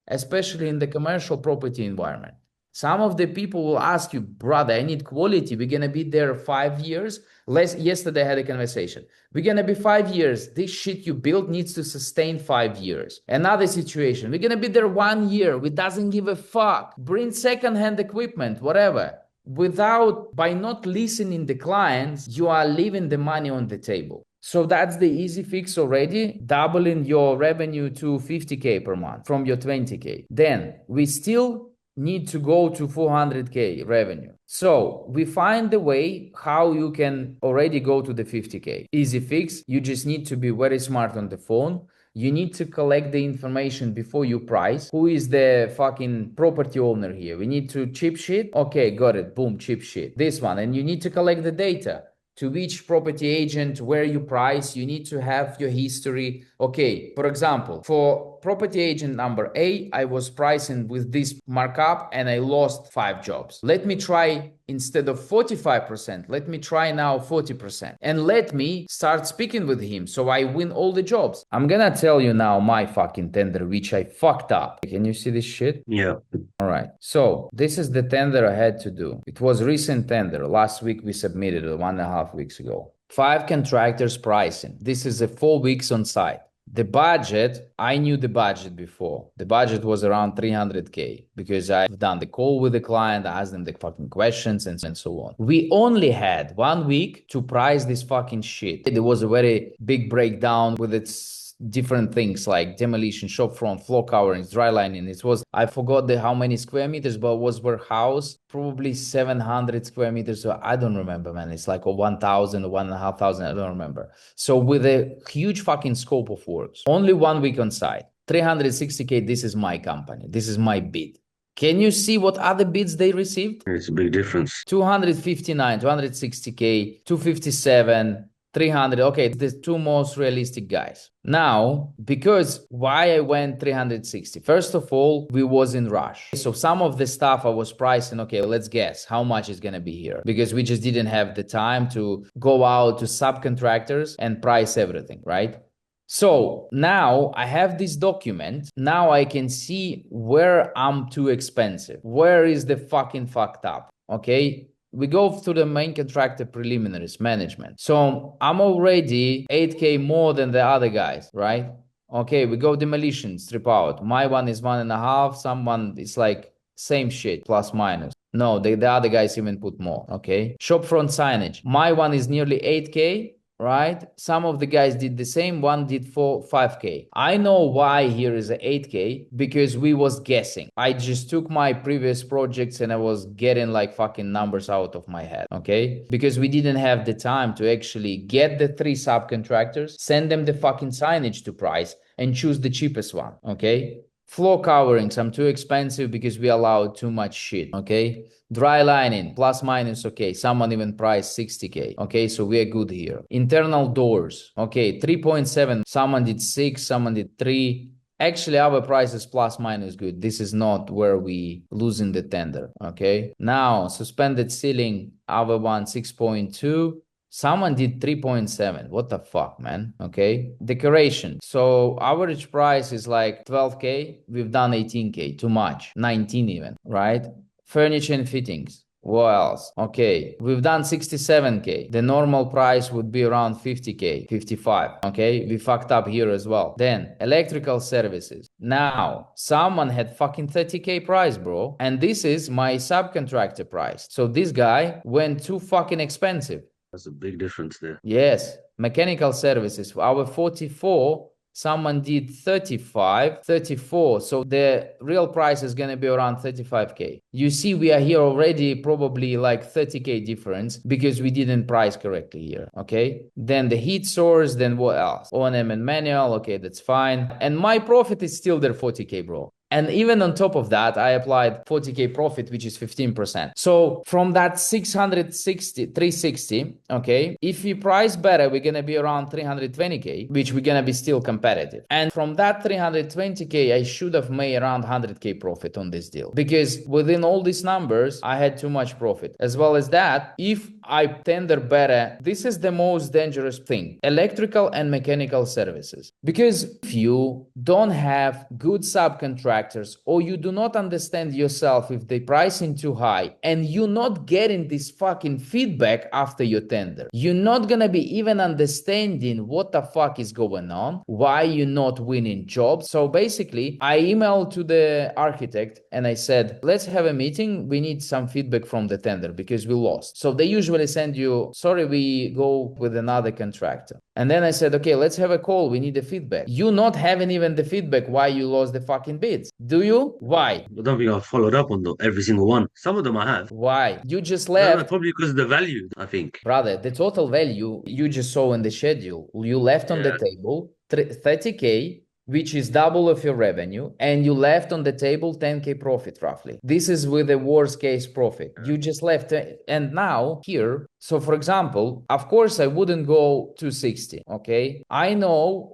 [SPEAKER 2] especially in the commercial property environment. Some of the people will ask you, brother, I need quality. We're going to be there 5 years. Yesterday I had a conversation. We're going to be 5 years. This shit you built needs to sustain 5 years. Another situation. We're going to be there 1 year. We doesn't give a fuck. Bring secondhand equipment, whatever. By not listening the clients, you are leaving the money on the table. So that's the easy fix already, doubling your revenue to 50K per month from your 20K. Then we still need to go to 400K revenue. So we find the way how you can already go to the 50K. Easy fix. You just need to be very smart on the phone. You need to collect the information before you price. Who is the fucking property owner here? We need to cheap shit. Okay, got it. Boom, cheap shit. This one. And you need to collect the data. To which property agent, where you price, you need to have your history. Okay, for example, for property agent number A, I was pricing with this markup and I lost 5 jobs. Let me try, instead of 45%, let me try now 40%. And let me start speaking with him so I win all the jobs. I'm gonna tell you now my fucking tender, which I fucked up. Can you see this shit?
[SPEAKER 3] Yeah.
[SPEAKER 2] All right. So this is the tender I had to do. It was recent tender. Last week we submitted it 1.5 weeks ago. 5 contractors pricing. This is a 4 weeks on site. The budget, I knew the budget before. The budget was around 300K because I've done the call with the client, asked them the fucking questions and so on. We only had 1 week to price this fucking shit. There was a very big breakdown with its different things like demolition, shop front, floor coverings, dry lining. It was, I forgot how many square meters, but it was warehouse, probably 700 square meters. So I don't remember, man. It's like a 1,000 or 1,500. I don't remember. So with a huge fucking scope of works, only 1 week on site, 360K. This is my company. This is my bid. Can you see what other bids they received?
[SPEAKER 3] It's a big difference.
[SPEAKER 2] 259, 260K, 257, 300. Okay, the two most realistic guys. Now, because why I went 360? First of all, we was in rush. So some of the stuff I was pricing, okay, let's guess how much is going to be here, because we just didn't have the time to go out to subcontractors and price everything, right? So now I have this document. Now I can see where I'm too expensive. Where is the fucking fucked up? Okay. We go to the main contractor preliminaries management. So I'm already 8K more than the other guys, right? Okay, we go demolition, strip out. My one is 1.5. Someone is like same shit, plus minus. No, the other guys even put more. Okay. Shop front signage. My one is nearly 8K. Right? Some of the guys did the same. One did 5K. I know why here is a 8K, because we was guessing. I just took my previous projects and I was getting like fucking numbers out of my head. Okay. Because we didn't have the time to actually get the 3 subcontractors, send them the fucking signage to price and choose the cheapest one. Okay. Floor coverings, I'm too expensive because we allowed too much shit. Okay. Dry lining, plus minus, okay. Someone even priced 60K. Okay, so we are good here. Internal doors, okay, 3.7. Someone did 6, someone did 3. Actually, our price is plus minus good. This is not where we losing the tender. Okay. Now, suspended ceiling, our one 6.2. Someone did 3.7. What the fuck, man? Okay. Decoration. So average price is like 12K. We've done 18K. Too much. 19 even, right? Furniture and fittings. What else? Okay, we've done 67K. The normal price would be around 50K, 55. Okay, we fucked up here as well. Then electrical services. Now, someone had fucking 30K price, bro. And this is my subcontractor price. So this guy went too fucking expensive.
[SPEAKER 3] That's a big difference there.
[SPEAKER 2] Yes, mechanical services. Our 44. Someone did 35, 34. So the real price is going to be around 35K. You see, we are here already probably like 30K difference because we didn't price correctly here. Okay. Then the heat source, then what else? O&M and manual. Okay, that's fine. And my profit is still there 40K, bro. And even on top of that, I applied 40K profit, which is 15%. So from that 360, okay, if we price better, we're going to be around 320K, which we're going to be still competitive. And from that 320K, I should have made around 100K profit on this deal, because within all these numbers, I had too much profit. As well as that, if I tender better, this is the most dangerous thing, electrical and mechanical services. Because if you don't have good subcontractors, or you do not understand yourself if the pricing too high, and you're not getting this fucking feedback after your tender, you're not gonna be even understanding what the fuck is going on, why you're not winning jobs. So basically, I emailed to the architect and I said, let's have a meeting. We need some feedback from the tender because we lost. So they usually send you, sorry, we go with another contractor. And then I said, okay, let's have a call. We need the feedback. You not having even the feedback why you lost the fucking bids. Do you? Why?
[SPEAKER 3] I don't think I've followed up on every single one. Some of them I have.
[SPEAKER 2] Why? You just
[SPEAKER 3] I don't know,
[SPEAKER 2] left.
[SPEAKER 3] probably because of the value, I think.
[SPEAKER 2] Brother, the total value you just saw in the schedule, you left on the table 30K, which is double of your revenue, and you left on the table 10K profit roughly. This is with the worst case profit. You just left, and now here, so for example, of course I wouldn't go 260, okay? I know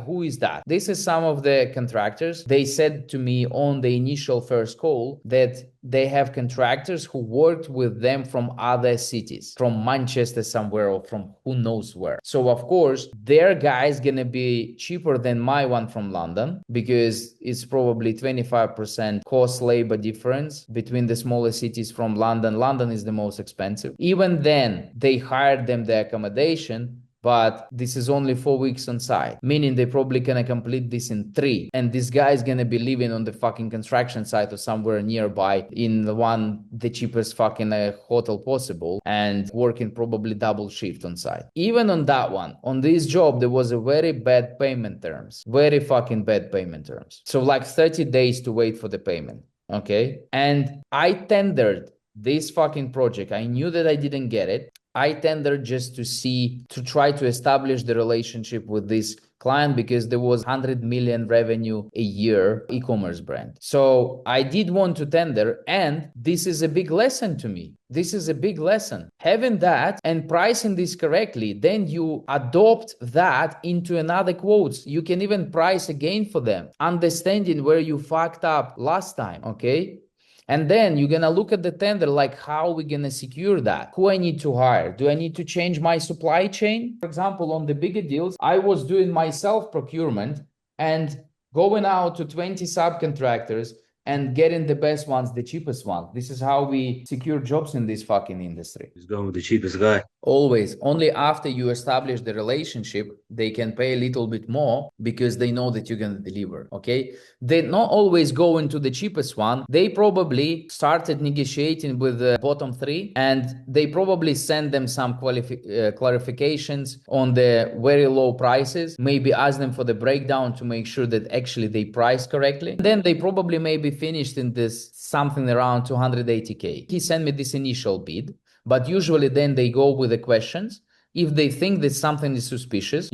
[SPEAKER 2] who is that? This is some of the contractors. They said to me on the initial first call that they have contractors who worked with them from other cities, from Manchester somewhere or from who knows where. So of course, their guy is gonna be cheaper than my one from London, because it's probably 25% cost labor difference between the smaller cities from London. London is the most expensive. Even then, they hired them the accommodation, but this is only 4 weeks on site, meaning they probably gonna complete this in 3. And this guy is gonna be living on the fucking construction site or somewhere nearby in the cheapest fucking hotel possible, and working probably double shift on site. Even on that one, on this job, there was a very bad payment terms, very fucking bad payment terms. So like 30 days to wait for the payment. Okay. And I tendered this fucking project. I knew that I didn't get it. I tendered just to try to establish the relationship with this client, because there was 100 million revenue a year e-commerce brand. So I did want to tender, and this is a big lesson to me. This is a big lesson. Having that and pricing this correctly, then you adopt that into another quotes. You can even price again for them, understanding where you fucked up last time, okay? And then you're going to look at the tender, like how are we going to secure that? Who I need to hire? Do I need to change my supply chain? For example, on the bigger deals, I was doing myself procurement and going out to 20 subcontractors and getting the best ones, the cheapest ones. This is how we secure jobs in this fucking industry.
[SPEAKER 3] He's going with the cheapest guy.
[SPEAKER 2] Always. Only after you establish the relationship, they can pay a little bit more, because they know that you're going to deliver. Okay. They not always go into the cheapest one. They probably started negotiating with the bottom 3, and they probably send them some clarifications on the very low prices, maybe ask them for the breakdown to make sure that actually they price correctly. Then they probably maybe finished in this something around 280K. He sent me this initial bid. But usually then they go with the questions if they think that something is suspicious,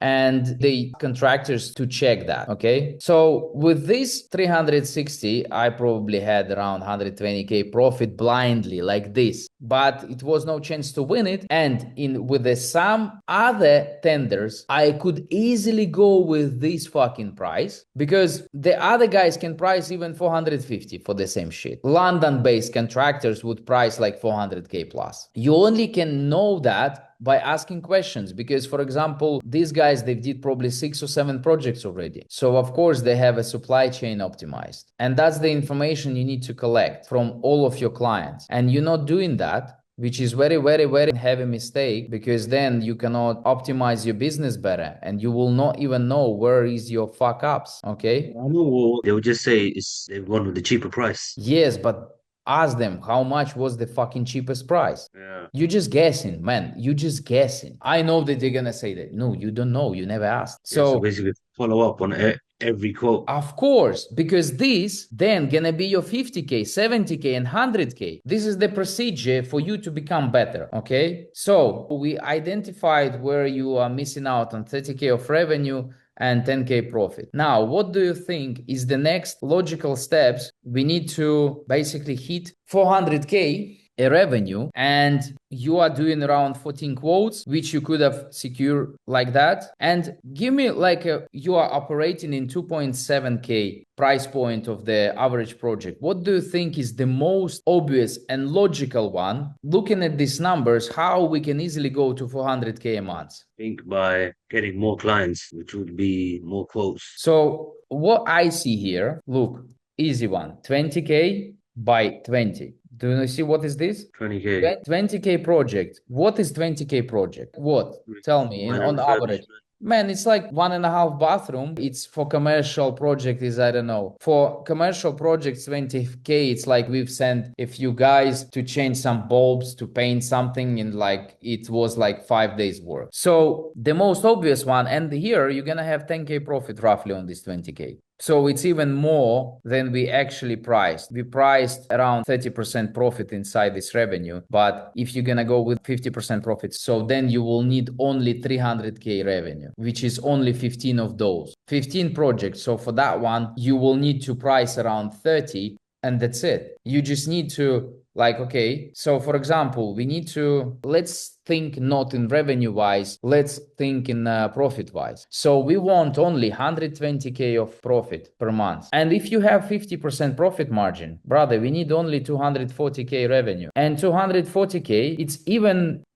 [SPEAKER 2] and they contractors to check that. Okay. So with this 360, I probably had around 120K profit blindly like this, but it was no chance to win it. And with some other tenders, I could easily go with this fucking price, because the other guys can price even 450 for the same shit. London-based contractors would price like 400K plus. You only can know that by asking questions, because for example, these guys, they did probably 6 or 7 projects already. So of course they have a supply chain optimized, and that's the information you need to collect from all of your clients. And you're not doing that, which is very, very, very heavy mistake, because then you cannot optimize your business better, and you will not even know where is your fuck ups. Okay.
[SPEAKER 3] I know they would just say they want with the cheaper price.
[SPEAKER 2] Yes, but ask them how much was the fucking cheapest price.
[SPEAKER 3] Yeah.
[SPEAKER 2] You're just guessing, man. You're just guessing. I know that they're gonna say that. No, you don't know. You never asked.
[SPEAKER 3] So basically follow up on every quote.
[SPEAKER 2] Of course, because this then gonna be your 50K, 70K, and 100K. This is the procedure for you to become better. Okay. So we identified where you are missing out on 30K of revenue and 10K profit. Now, what do you think is the next logical steps? We need to basically hit 400K a revenue, and you are doing around 14 quotes, which you could have secured like that. And give me you are operating in 2.7K price point of the average project. What do you think is the most obvious and logical one? Looking at these numbers, how we can easily go to 400K a month?
[SPEAKER 3] I think by getting more clients, which would be more quotes.
[SPEAKER 2] So what I see here, look, easy one, 20K by 20. Do you see what is this?
[SPEAKER 3] 20K.
[SPEAKER 2] 20K project. What is 20K project? What? Tell me on average. Man, it's like 1.5 bathroom. It's for commercial project is, I don't know. For commercial projects, 20K, it's like we've sent a few guys to change some bulbs, to paint something, and like it was like 5 days work. So the most obvious one, and here you're gonna have 10K profit roughly on this 20K. So it's even more than we actually priced. We priced around 30% profit inside this revenue. But if you're going to go with 50% profit, so then you will need only 300K revenue, which is only 15 of those. 15 projects. So for that one, you will need to price around 30, and that's it. You just need to Like, okay, so for example, we need to, let's think not in revenue wise, let's think in profit wise. So we want only 120K of profit per month. And if you have 50% profit margin, brother, we need only 240K revenue. And 240K,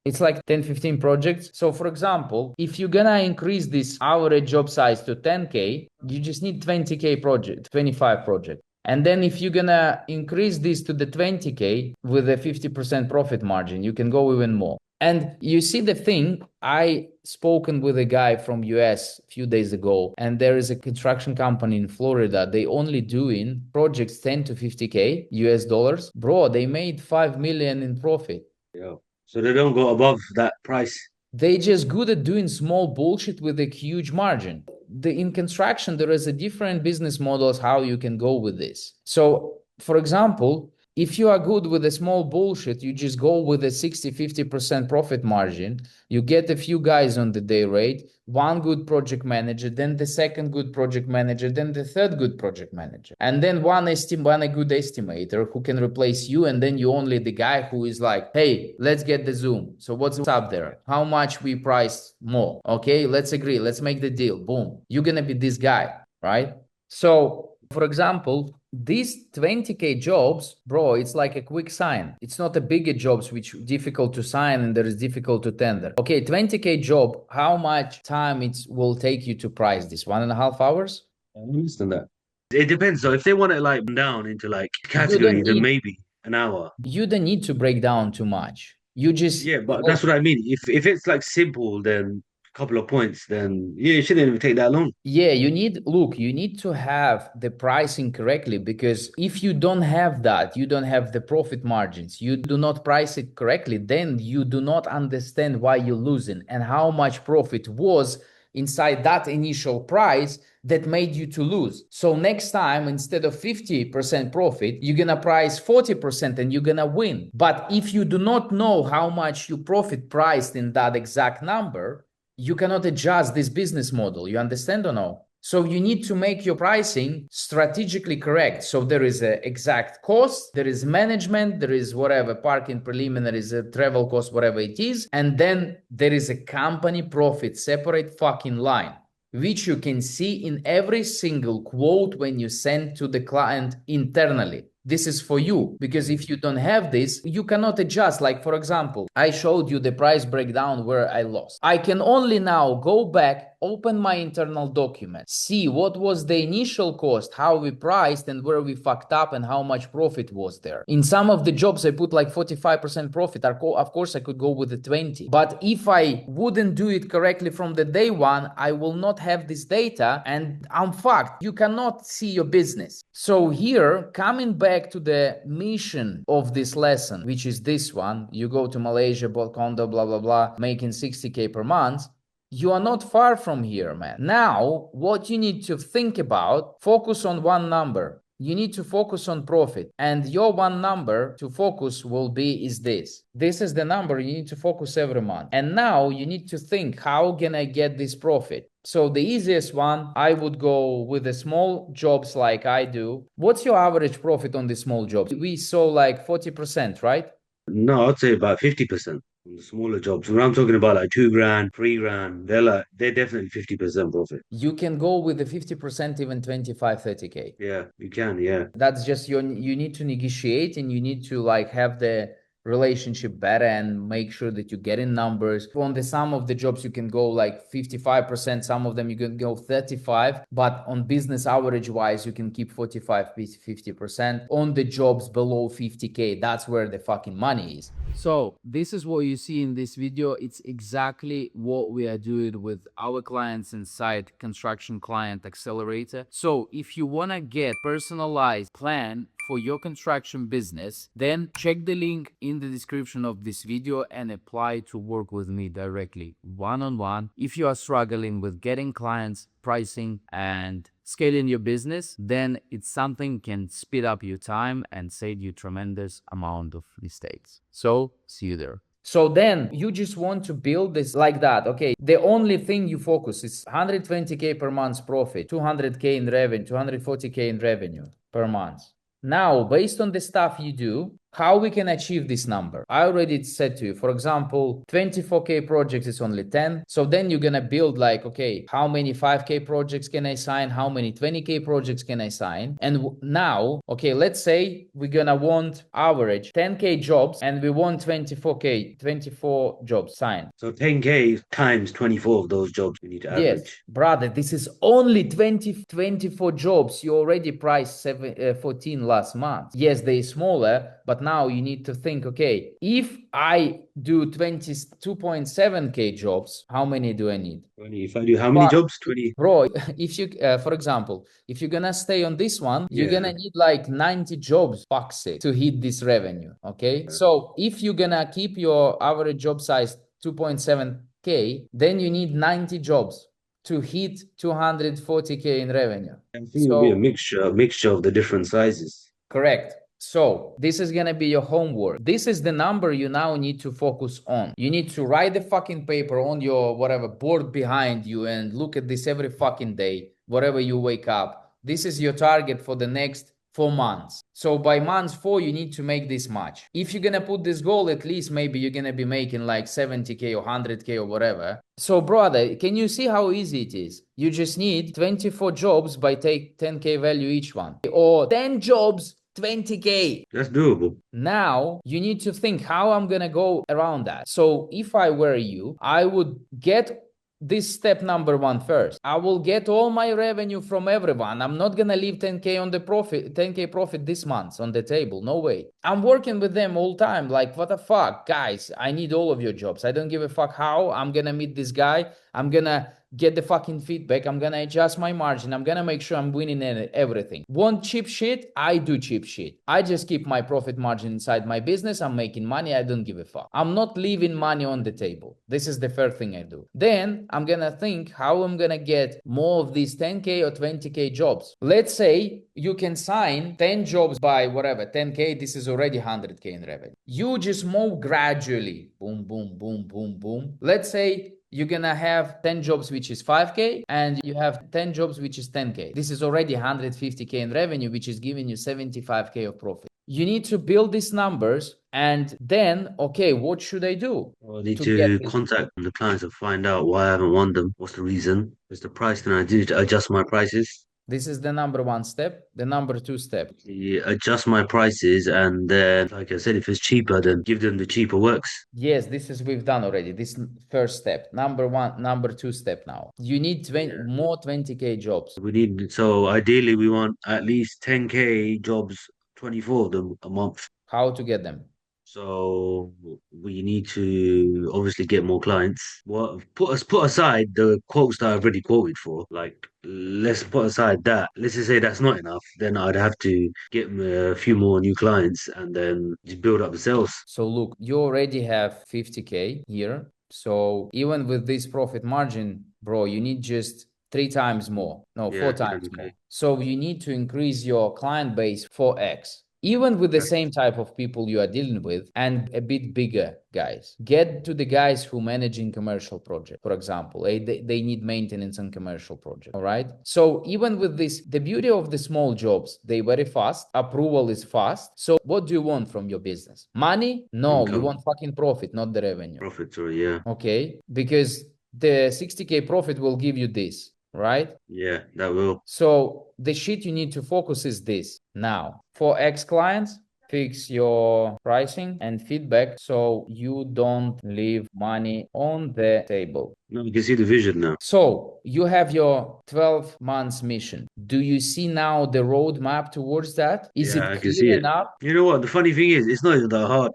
[SPEAKER 2] it's like 10, 15 projects. So for example, if you're gonna increase this average job size to 10K, you just need 20K project, 25 project. And then if you're gonna increase this to the 20K with a 50% profit margin, you can go even more. And you see the thing, I spoken with a guy from US a few days ago, and there is a construction company in Florida. They only doing projects 10 to 50K US dollars. Bro, they made 5 million in profit.
[SPEAKER 3] Yeah. So they don't go above that price.
[SPEAKER 2] They just good at doing small bullshit with a huge margin. In construction, there is a different business models how you can go with this. So, for example, if you are good with a small bullshit, you just go with a 60-50% profit margin. You get a few guys on the day rate, one good project manager, then the second good project manager, then the third good project manager, and then one a good estimator who can replace you, and then you only the guy who is like, hey, let's get the Zoom. So what's up there? How much we priced more? Okay, let's agree. Let's make the deal. Boom. You're gonna be this guy, right? So, for example, these 20K jobs, bro, it's like a quick sign. It's not a bigger jobs which difficult to sign and there is difficult to tender. Okay, 20K job, how much time it will take you to price this? 1.5 hours?
[SPEAKER 3] I understand that. It depends. So if they want it like down into like
[SPEAKER 2] You don't
[SPEAKER 3] categories, then
[SPEAKER 2] need
[SPEAKER 3] maybe an hour.
[SPEAKER 2] you don't need to break down too much. You just
[SPEAKER 3] Yeah, but that's what I mean. If it's like simple, then a couple of points, then yeah, it shouldn't even take that long.
[SPEAKER 2] Yeah, you need to have the pricing correctly, because if you don't have that, you don't have the profit margins, you do not price it correctly, then you do not understand why you're losing and how much profit was inside that initial price that made you to lose. So next time, instead of 50% profit, you're gonna price 40% and you're gonna win. But if you do not know how much you profit priced in that exact number, you cannot adjust this business model. You understand or no? So you need to make your pricing strategically correct. So there is an exact cost, there is management, there is whatever, parking preliminaries, a travel cost, whatever it is. And then there is a company profit, separate fucking line, which you can see in every single quote when you send to the client internally. This is for you, because if you don't have this, you cannot adjust. Like, for example, I showed you the price breakdown where I lost. I can only now go back, open my internal document, see what was the initial cost, how we priced and where we fucked up and how much profit was there. In some of the jobs, I put like 45% profit. Of course, I could go with the 20. But if I wouldn't do it correctly from the day one, I will not have this data and I'm fucked. You cannot see your business. So here, coming back to the mission of this lesson, which is this one, you go to Malaysia, condo, blah, blah, blah, making 60K per month. You are not far from here, man. Now, what you need to think about, focus on one number. You need to focus on profit, and your one number to focus will be is this. This is the number you need to focus every month. And now you need to think, how can I get this profit? So the easiest one, I would go with the small jobs like I do. What's your average profit on the small jobs? We saw like 40%, right?
[SPEAKER 3] No, I'd say about 50% on the smaller jobs. When I'm talking about like 2 grand, 3 grand, they're definitely 50% profit.
[SPEAKER 2] You can go with the 50%, even 25, 30K.
[SPEAKER 3] Yeah, you can, yeah.
[SPEAKER 2] That's just you need to negotiate and you need to like have the relationship better and make sure that you get in numbers. On the some of the jobs you can go like 55%, some of them you can go 35, but on business average wise you can keep 45, 50%. On the jobs below 50K, that's where the fucking money is.
[SPEAKER 1] So this is what you see in this video. It's exactly what we are doing with our clients inside Construction Client Accelerator. So if you want to get personalized plan for your construction business, then check the link in the description of this video and apply to work with me directly one-on-one. If you are struggling with getting clients, pricing and scaling your business, then it's something can speed up your time and save you tremendous amount of mistakes. So see you there.
[SPEAKER 2] So then you just want to build this like that. Okay, the only thing you focus is 120K per month profit, 200K in revenue, 240K in revenue per month. Now, based on the stuff you do,
[SPEAKER 1] How we can achieve this number? I already said to you, for example, 24K projects is only 10. So then you're going to build like, okay, how many 5K projects can I sign? How many 20K projects can I sign? And now, okay, let's say we're going to want average 10K jobs and we want 24 jobs signed.
[SPEAKER 3] So 10K times 24 of those jobs we need to
[SPEAKER 1] Yes,
[SPEAKER 3] average.
[SPEAKER 1] brother, this is only 24 jobs. You already priced 14 last month. Yes, they smaller, but now you need to think, okay, if I do 22.7K jobs, how many do I need?
[SPEAKER 3] 20. If I do how many jobs? 20.
[SPEAKER 1] Bro, if you, for example, if you're gonna stay on this one, you're
[SPEAKER 3] Yeah.
[SPEAKER 1] gonna need like 90 jobs, fuck's sake, to hit this revenue. Okay. So if you're gonna keep your average job size 2.7K, then you need 90 jobs to hit 240K in revenue.
[SPEAKER 3] I think it'll be a
[SPEAKER 1] So
[SPEAKER 3] mixture of the different sizes.
[SPEAKER 1] correct. So this is gonna be your homework. This is the number you now need to focus on. You need to write the fucking paper on your whatever board behind you and look at this every fucking day, whatever you wake up. This is your target for the next 4 months. So by month 4, you need to make this much. If you're gonna put this goal, at least maybe you're gonna be making like 70K or 100K or whatever. So brother, can you see how easy it is? You just need 24 jobs by take 10K value each one, or 10 jobs 20K.
[SPEAKER 3] That's doable.
[SPEAKER 1] Now you need to think how I'm gonna go around that. So if I were you, I would get this step number 1 first. I will get all my revenue from everyone. I'm not gonna leave 10K on the profit, 10K profit this month on the table. No way. I'm working with them all time. Like, what the fuck, guys? I need all of your jobs. I don't give a fuck how I'm gonna meet this guy. I'm gonna get the fucking feedback. I'm gonna adjust my margin. I'm gonna make sure I'm winning everything. Want cheap shit? I do cheap shit. I just keep my profit margin inside my business. I'm making money. I don't give a fuck. I'm not leaving money on the table. This is the first thing I do. Then I'm gonna think how I'm gonna get more of these 10K or 20K jobs. Let's say you can sign 10 jobs by whatever 10K. This is already 100K in revenue. You just move gradually. Boom, boom, boom, boom, boom. Let's say you're gonna have 10 jobs which is 5K and you have 10 jobs which is 10K. This is already 150K in revenue, which is giving you 75K of profit. You need to build these numbers and then, okay, what should I do?
[SPEAKER 3] I need
[SPEAKER 1] To get
[SPEAKER 3] to
[SPEAKER 1] this?
[SPEAKER 3] contact the clients and find out why I haven't won them. What's the reason? What's the price? Then I do to adjust my prices.
[SPEAKER 1] This is the number 1 step. The number 2 step.
[SPEAKER 3] Adjust my prices, and then, like I said, if it's cheaper, then give them the cheaper works.
[SPEAKER 1] Yes, this is we've done already. This first step. Number 1, number 2 step now. You need 20, more 20K jobs.
[SPEAKER 3] So ideally, we want at least 10K jobs, 24 of them a month.
[SPEAKER 1] How to get them?
[SPEAKER 3] So we need to obviously get more clients. Well, put aside the quotes that I've already quoted for. Like, let's put aside that. Let's just say that's not enough. Then I'd have to get a few more new clients and then just build up the sales.
[SPEAKER 1] So look, you already have 50K here. So even with this profit margin, bro, you need just 3 times more. No,
[SPEAKER 3] Yeah,
[SPEAKER 1] 4 times
[SPEAKER 3] 10K.
[SPEAKER 1] more. So you need to increase your client base 4x. Even with the same type of people you are dealing with and a bit bigger guys. Get to the guys who managing commercial project, for example. They need maintenance on commercial project. All right. So even with this, the beauty of the small jobs, they very fast. Approval is fast. So what do you want from your business? Money? No, you
[SPEAKER 3] Income.
[SPEAKER 1] want fucking profit, not the revenue.
[SPEAKER 3] Profits, or yeah.
[SPEAKER 1] Okay. Because the 60K profit will give you this, right?
[SPEAKER 3] Yeah, that will.
[SPEAKER 1] So the shit you need to focus is this. Now, for X clients, fix your pricing and feedback so you don't leave money on the table.
[SPEAKER 3] No, you can see the vision now.
[SPEAKER 1] So you have your 12 months mission. Do you see now the roadmap towards that? Is
[SPEAKER 3] Yeah, I
[SPEAKER 1] it
[SPEAKER 3] can see
[SPEAKER 1] clear
[SPEAKER 3] it.
[SPEAKER 1] enough?
[SPEAKER 3] You know what? The funny thing is, it's not even that hard.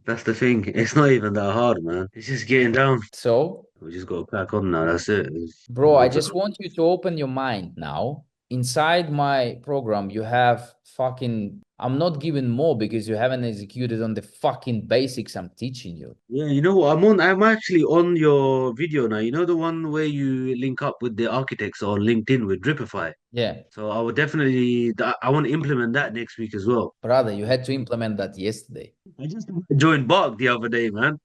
[SPEAKER 3] That's the thing. It's not even that hard, man. It's just getting down.
[SPEAKER 1] So,
[SPEAKER 3] We just got to crack on now. That's it.
[SPEAKER 1] bro, I just want you to open your mind now. Inside my program, you have fucking, I'm not giving more because you haven't executed on the fucking basics I'm teaching you.
[SPEAKER 3] Yeah, you know what? I'm actually on your video now. You know the one where you link up with the architects on LinkedIn with Dripify.
[SPEAKER 1] Yeah,
[SPEAKER 3] So I would definitely, I want to implement that next week as well.
[SPEAKER 1] brother, you had to implement that yesterday.
[SPEAKER 3] I just joined Bark the other day, man.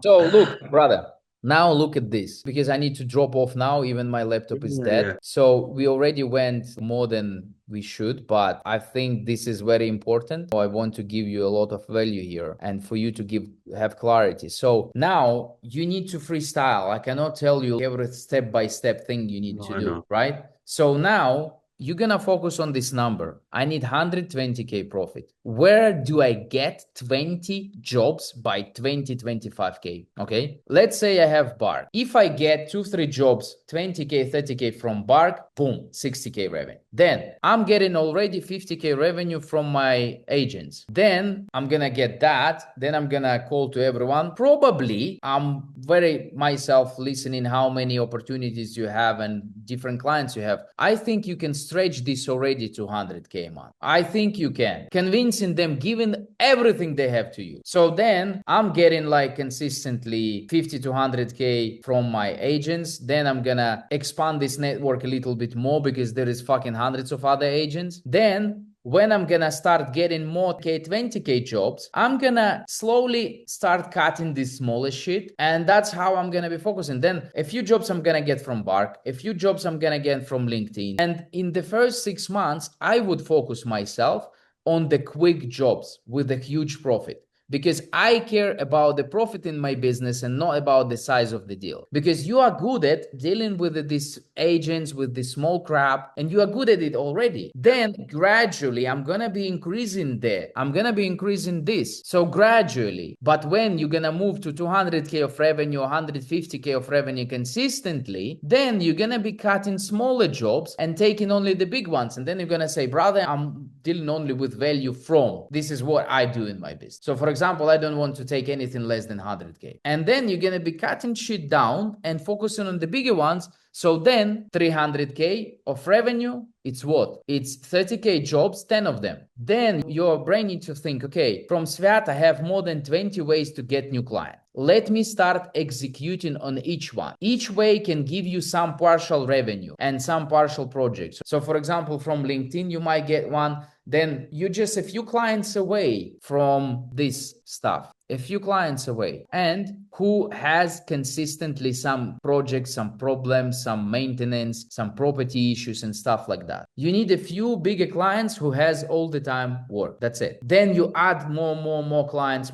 [SPEAKER 1] So look, brother,
[SPEAKER 2] Now look at this, because I need to drop off now. Even my laptop is dead.
[SPEAKER 3] Yeah.
[SPEAKER 2] So we already went more than we should, but I think this is very important. I want to give you a lot of value here and for you to have clarity. So now you need to freestyle. I cannot tell you every step-by-step thing you need
[SPEAKER 3] No,
[SPEAKER 2] to
[SPEAKER 3] I
[SPEAKER 2] do,
[SPEAKER 3] know.
[SPEAKER 2] right? So now you're gonna focus on this number. I need 120K profit. Where do I get 20 jobs by 2025K? Okay. Let's say I have Bark. If I get 2-3 jobs, 20K, 30K from Bark, boom, 60K revenue. Then I'm getting already 50K revenue from my agents. Then I'm gonna get that. Then I'm gonna call to everyone. Probably I'm very myself listening how many opportunities you have and different clients you have. I think you can stretch this already to 100K a month. I think you can. Convincing them, giving everything they have to you. So then I'm getting like consistently 50 to 100K from my agents. Then I'm gonna expand this network a little bit more because there is fucking hundreds of other agents. Then when I'm gonna start getting more K 20K jobs, I'm gonna slowly start cutting this smaller shit. And that's how I'm gonna be focusing. Then a few jobs I'm gonna get from Bark, a few jobs I'm gonna get from LinkedIn. And in the first 6 months, I would focus myself on the quick jobs with a huge profit, because I care about the profit in my business and not about the size of the deal. Because you are good at dealing with these agents, with this small crap, and you are good at it already. Then gradually I'm gonna be increasing there. I'm gonna be increasing this. So gradually. But when you're gonna move to 200K of revenue, 150K of revenue consistently, then you're gonna be cutting smaller jobs and taking only the big ones. And then you're gonna say, brother, I'm dealing only with value from. This is what I do in my business. So for example, I don't want to take anything less than 100K. And then you're going to be cutting shit down and focusing on the bigger ones. So then 300K of revenue, it's what? It's 30K jobs, 10 of them. Then your brain needs to think, okay, from Svyat, I have more than 20 ways to get new clients. Let me start executing on each one. Each way can give you some partial revenue and some partial projects. So for example, from LinkedIn, you might get one. Then you're just a few clients away from this stuff, a few clients away, and who has consistently some projects, some problems, some maintenance, some property issues and stuff like that. You need a few bigger clients who has all the time work. That's it. Then you add more clients,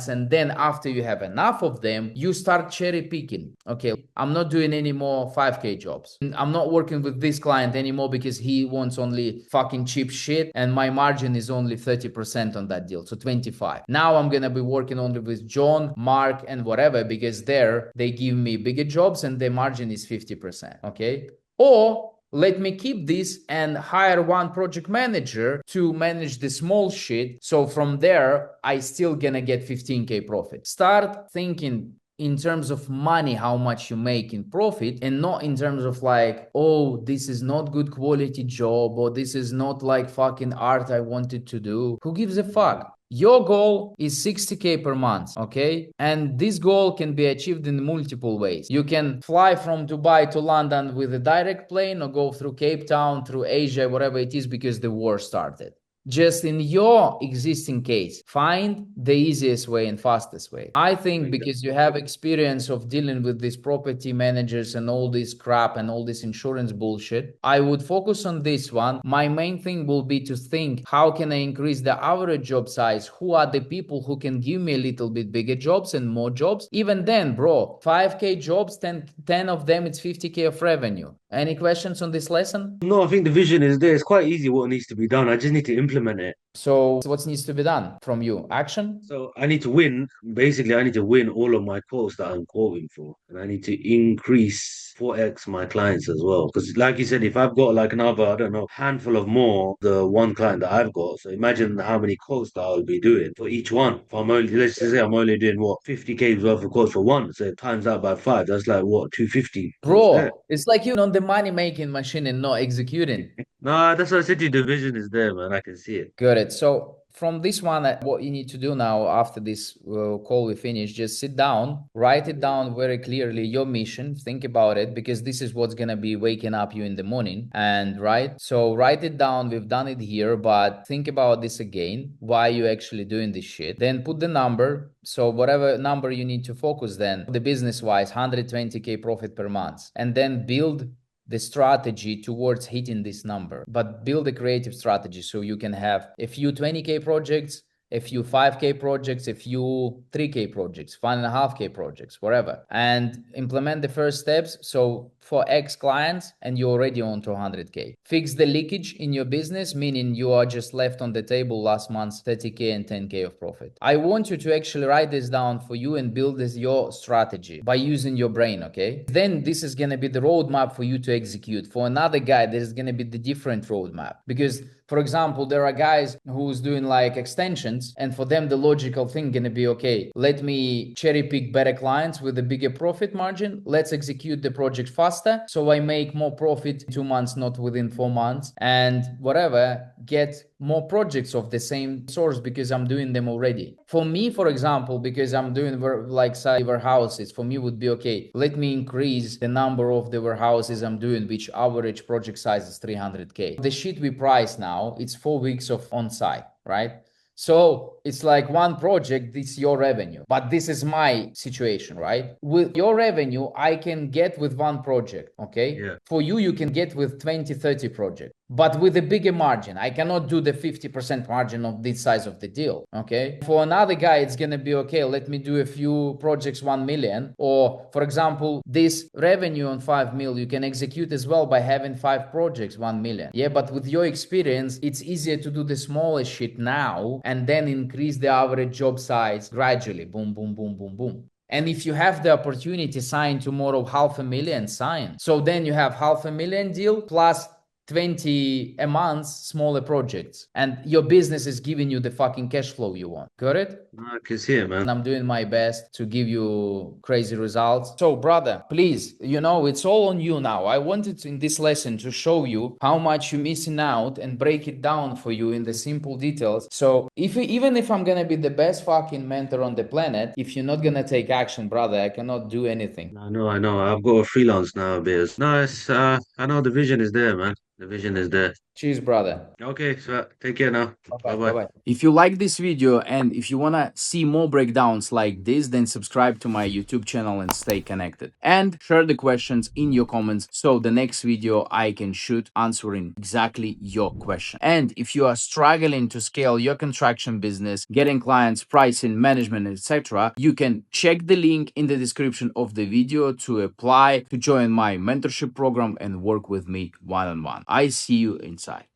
[SPEAKER 2] and then after you have enough of them, you start cherry picking. Okay, I'm not doing any more 5K jobs. I'm not working with this client anymore because he wants only fucking cheap shit and my margin is only 30% on that deal, so 25. Now I'm gonna be working only with John, Mark, and whatever, because there they give me bigger jobs and the margin is 50%. Okay, or let me keep this and hire one project manager to manage the small shit. So from there, I still gonna get 15K profit. Start thinking in terms of money, how much you make in profit, and not in terms of like, oh, this is not good quality job, or this is not like fucking art I wanted to do. Who gives a fuck? Your goal is 60K per month, okay? And this goal can be achieved in multiple ways. You can fly from Dubai to London with a direct plane, or go through Cape Town, through Asia, whatever it is, because the war started. Just in your existing case, find the easiest way and fastest way. I think because you have experience of dealing with these property managers and all this crap and all this insurance bullshit, I would focus on this one. My main thing will be to think, how can I increase the average job size? Who are the people who can give me a little bit bigger jobs and more jobs? Even then, bro, 5K jobs, 10 of them, it's 50K of revenue. Any questions on this lesson?
[SPEAKER 3] No, I think the vision is there. It's quite easy what needs to be done. I just need to implement it.
[SPEAKER 2] So what needs to be done from you? Action?
[SPEAKER 3] So I need to win. Basically, I need to win all of my quotes that I'm quoting for, and I need to increase 4x my clients as well. Because, like you said, if I've got like another, I don't know, handful of more, the one client that I've got. So imagine how many quotes that I'll be doing for each one. If I'm only, let's just say I'm only doing what 50K worth of quotes for one. So times that by five, that's like what 250. What's that?
[SPEAKER 2] Bro, it's like you're on the money making machine and not executing.
[SPEAKER 3] Nah, that's what I said to you. The vision is there, man. I can see it.
[SPEAKER 2] Got it. So from this one, what you need to do now after this call we finish, just sit down, write it down very clearly, your mission, think about it, because this is what's gonna be waking up you in the morning. And right, so write it down. We've done it here, but think about this again, why you actually doing this shit. Then put the number. So whatever number you need to focus, then the business wise 120k profit per month, and then build the strategy towards hitting this number. But build a creative strategy so you can have a few 20k projects, a few 5k projects, a few 3k projects, 1.5k projects, whatever, and implement the first steps. So for X clients, and you're already on 200k. Fix the leakage in your business, meaning you are just left on the table last month's 30k and 10k of profit. I want you to actually write this down for you and build this your strategy by using your brain, okay? Then this is gonna be the roadmap for you to execute. For another guy, there's gonna be the different roadmap, because for example, there are guys who's doing like extensions, and for them the logical thing gonna be, okay, let me cherry pick better clients with a bigger profit margin. Let's execute the project faster, so I make more profit in 2 months, not within 4 months, and whatever, get more projects of the same source because I'm doing them already. For me, for example, because I'm doing like side warehouses, for me would be, okay, let me increase the number of the warehouses I'm doing, which average project size is 300k. The shit we price now, it's 4 weeks of on-site, right? So it's like one project, it's your revenue. But this is my situation, right? With your revenue, I can get with one project, okay?
[SPEAKER 3] Yeah.
[SPEAKER 2] For you, you can get with 20, 30 projects, but with a bigger margin. I cannot do the 50% margin of this size of the deal, okay? For another guy, it's gonna be, okay, let me do a few projects 1 million. Or for example, this revenue on 5 mil, you can execute as well by having 5 projects, 1 million. Yeah, but with your experience, it's easier to do the smaller shit now and then increase the average job size gradually. Boom, boom, boom, boom, boom. And if you have the opportunity, sign tomorrow 500,000, sign. So then you have 500,000 deal plus 20 a month smaller projects, and your business is giving you the fucking cash flow you want. Got it?
[SPEAKER 3] I can see it, man.
[SPEAKER 2] And I'm doing my best to give you crazy results. So brother, please, it's all on you now. I wanted to, in this lesson, to show you how much you're missing out and break it down for you in the simple details. So even if I'm gonna be the best fucking mentor on the planet, if you're not gonna take action, brother, I cannot do anything.
[SPEAKER 3] I know. I've got a freelance now a bit. No, it's I know the vision is there, man. The vision is there.
[SPEAKER 2] Cheers, brother.
[SPEAKER 3] Okay, so take care now. Bye bye.
[SPEAKER 2] Bye-bye.
[SPEAKER 1] If you like this video and if you want to see more breakdowns like this, then subscribe to my YouTube channel and stay connected. And share the questions in your comments so the next video I can shoot answering exactly your question. And if you are struggling to scale your construction business, getting clients, pricing, management, etc., you can check the link in the description of the video to apply to join my mentorship program and work with me one-on-one. I see you inside.